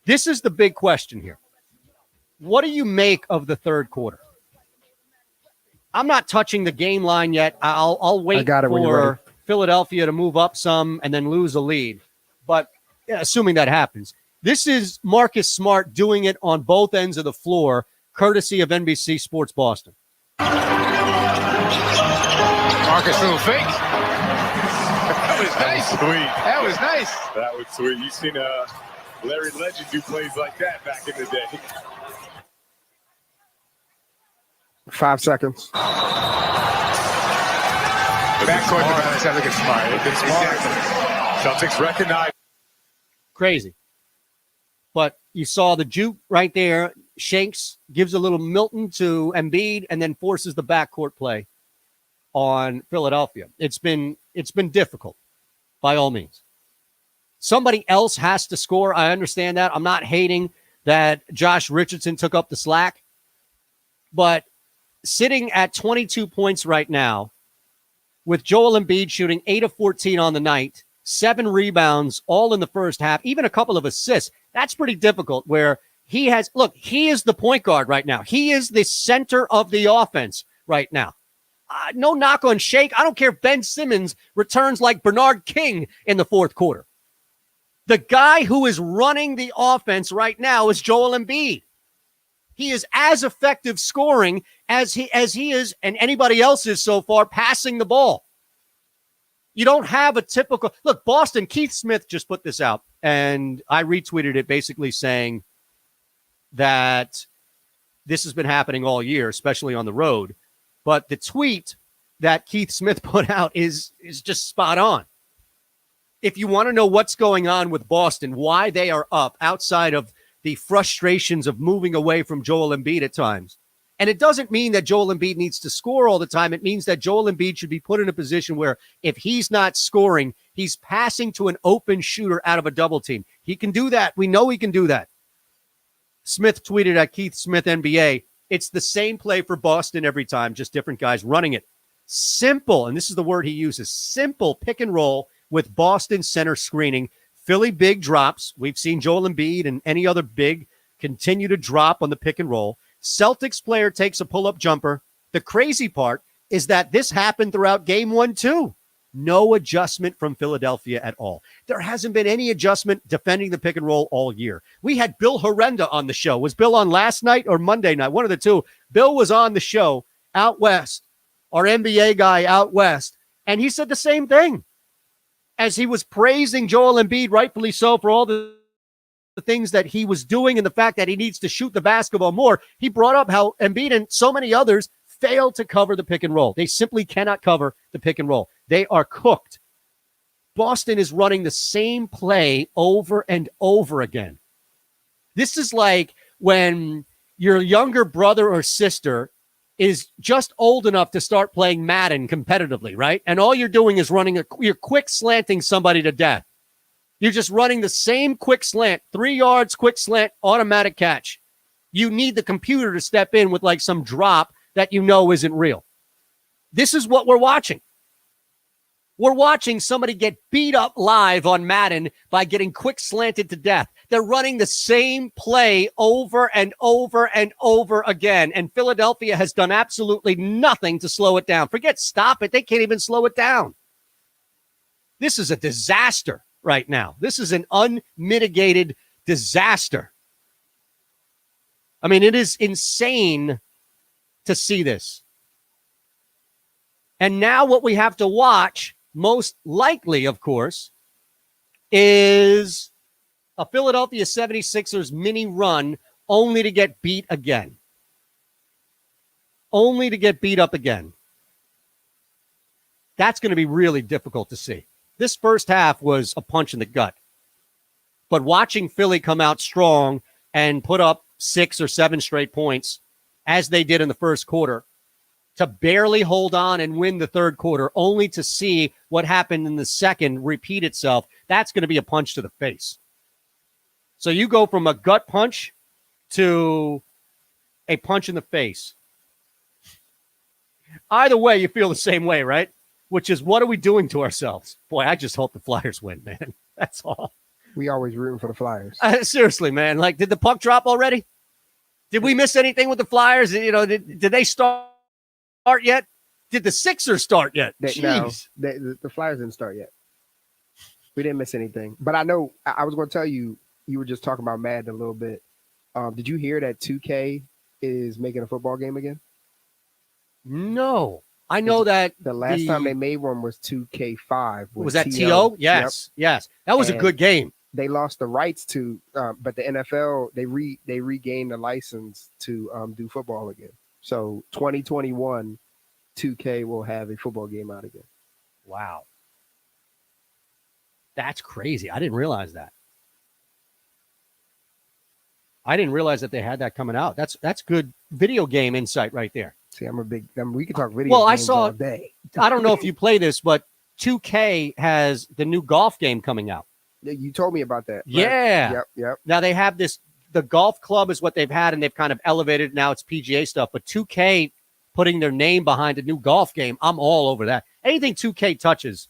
Speaker 1: This is the big question here. What do you make of the third quarter? I'm not touching the game line yet. I'll wait for Philadelphia to move up some and then lose a lead. But assuming that happens, this is Marcus Smart doing it on both ends of the floor, courtesy of NBC Sports Boston.
Speaker 15: Marcus little fake. That was nice.
Speaker 3: Sweet.
Speaker 15: That was nice.
Speaker 3: That was sweet. You seen Larry Legend do plays like that back in the day.
Speaker 2: 5 seconds.
Speaker 15: Backcourt defenders have to get smart. It's smart.
Speaker 3: Celtics recognize.
Speaker 1: Crazy. But you saw the juke right there. Shanks gives a little Milton to Embiid and then forces the backcourt play on Philadelphia. It's been difficult by all means. Somebody else has to score. I understand that. I'm not hating that Josh Richardson took up the slack. But sitting at 22 points right now, with Joel Embiid shooting 8 of 14 on the night, 7 rebounds, all in the first half, even a couple of assists, that's pretty difficult where he is the point guard right now. He is the center of the offense right now. No knock on Shake. I don't care if Ben Simmons returns like Bernard King in the fourth quarter. The guy who is running the offense right now is Joel Embiid. He is as effective scoring as he is, and anybody else is so far, passing the ball. You don't have a typical look. Boston, Keith Smith just put this out, and I retweeted it basically saying that this has been happening all year, especially on the road. But the tweet that Keith Smith put out is just spot on. If you want to know what's going on with Boston, why they are up outside of the frustrations of moving away from Joel Embiid at times. And it doesn't mean that Joel Embiid needs to score all the time. It means that Joel Embiid should be put in a position where if he's not scoring, he's passing to an open shooter out of a double team. He can do that. We know he can do that. Smith tweeted at Keith Smith NBA, it's the same play for Boston every time, just different guys running it. Simple, and this is the word he uses, simple pick and roll with Boston center screening. Philly big drops. We've seen Joel Embiid and any other big continue to drop on the pick and roll. Celtics player takes a pull-up jumper. The crazy part is that this happened throughout game 1, too. No adjustment from Philadelphia at all. There hasn't been any adjustment defending the pick and roll all year. We had Bill Horrenda on the show. Was Bill on last night or Monday night? One of the two. Bill was on the show out west, our NBA guy out west, and he said the same thing. As he was praising Joel Embiid, rightfully so, for all the things that he was doing and the fact that he needs to shoot the basketball more, he brought up how Embiid and so many others fail to cover the pick and roll. They simply cannot cover the pick and roll. They are cooked. Boston is running the same play over and over again. This is like when your younger brother or sister is just old enough to start playing Madden competitively, right? And all you're doing is you're quick slanting somebody to death. You're just running the same quick slant, 3 yards, quick slant, automatic catch. You need the computer to step in with like some drop that you know isn't real. This is what we're watching. We're watching somebody get beat up live on Madden by getting quick slanted to death. They're running the same play over and over and over again. And Philadelphia has done absolutely nothing to slow it down. Forget stop it. They can't even slow it down. This is a disaster right now. This is an unmitigated disaster. I mean, it is insane to see this. And now what we have to watch, most likely, of course, is a Philadelphia 76ers mini run only to get beat again. Only to get beat up again. That's going to be really difficult to see. This first half was a punch in the gut. But watching Philly come out strong and put up 6 or 7 straight points, as they did in the first quarter, to barely hold on and win the third quarter, only to see what happened in the second repeat itself. That's going to be a punch to the face. So you go from a gut punch to a punch in the face. Either way, you feel the same way, right? Which is, what are we doing to ourselves? Boy, I just hope the Flyers win, man. That's all.
Speaker 2: We always rooting for the Flyers.
Speaker 1: Seriously, man. Like, did the puck drop already? Did we miss anything with the Flyers? You know, did they start yet? Did the Sixers start yet?
Speaker 2: No, the Flyers didn't start yet. We didn't miss anything. But I know I was going to tell you, you were just talking about Madden a little bit. Did you hear that 2K is making a football game again?
Speaker 1: No. I know that
Speaker 2: the last time they made one was 2K5.
Speaker 1: Was that TO? Yes,
Speaker 2: Yep.
Speaker 1: yes. That was a good game.
Speaker 2: They lost the rights to, but the NFL, they regained the license to do football again. So 2021, 2K will have a football game out again.
Speaker 1: Wow. That's crazy. I didn't realize that. I didn't realize that they had that coming out. That's good video game insight right there.
Speaker 2: See, we can talk video games all day.
Speaker 1: I don't know if you play this, but 2K has the new golf game coming out.
Speaker 2: You told me about that. Right?
Speaker 1: Yeah.
Speaker 2: Yep.
Speaker 1: Now they have the golf club is what they've had, and they've kind of elevated. Now it's PGA stuff, but 2K putting their name behind a new golf game, I'm all over that. Anything 2K touches,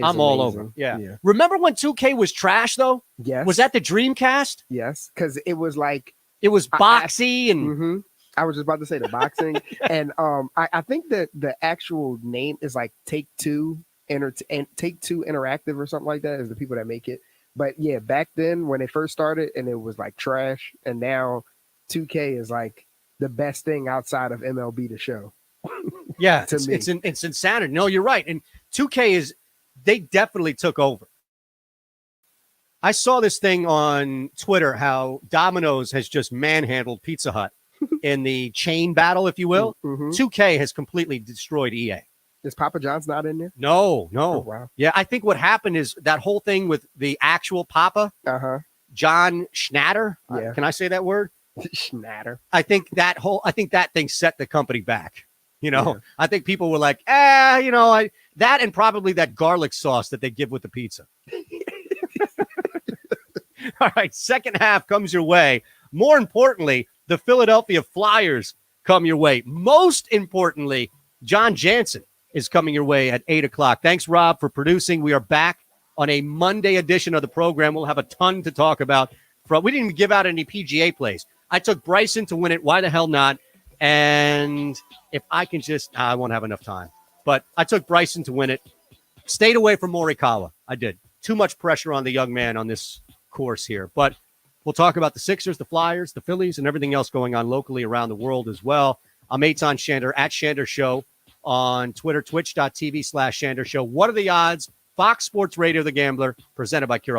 Speaker 1: I'm all over. Yeah. Remember when 2K was trash, though?
Speaker 2: Yes.
Speaker 1: Was that the Dreamcast?
Speaker 2: Yes, because it was like...
Speaker 1: It was boxy and...
Speaker 2: I was just about to say the boxing. And I think that the actual name is like Take-Two Interactive or something like that is the people that make it. But yeah, back then when they first started and it was like trash, and now 2K is like the best thing outside of MLB The Show.
Speaker 1: Yeah, it's insanity. No, you're right. And 2K they definitely took over. I saw this thing on Twitter, how Domino's has just manhandled Pizza Hut in the chain battle, if you will. 2K has completely destroyed EA.
Speaker 2: Is Papa John's not in there?
Speaker 1: No.
Speaker 2: Oh, wow.
Speaker 1: Yeah, I think what happened is that whole thing with the actual Papa, John Schnatter.
Speaker 2: Yeah.
Speaker 1: Can I say that word?
Speaker 2: Schnatter.
Speaker 1: I think that thing set the company back. You know, I think people were like, that and probably that garlic sauce that they give with the pizza. All right, second half comes your way. More importantly, the Philadelphia Flyers come your way. Most importantly, John Jansen is coming your way at 8 o'clock. Thanks, Rob, for producing. We are back on a Monday edition of the program. We'll have a ton to talk about. We didn't even give out any PGA plays. I took Bryson to win it. Why the hell not? And if I can I won't have enough time. But I took Bryson to win it. Stayed away from Morikawa. I did. Too much pressure on the young man on this course here. But we'll talk about the Sixers, the Flyers, the Phillies, and everything else going on locally around the world as well. I'm Eitan Shander at Shander Show on Twitter, twitch.tv/Shander Show. What are the odds? Fox Sports Radio, The Gambler, presented by Keurig.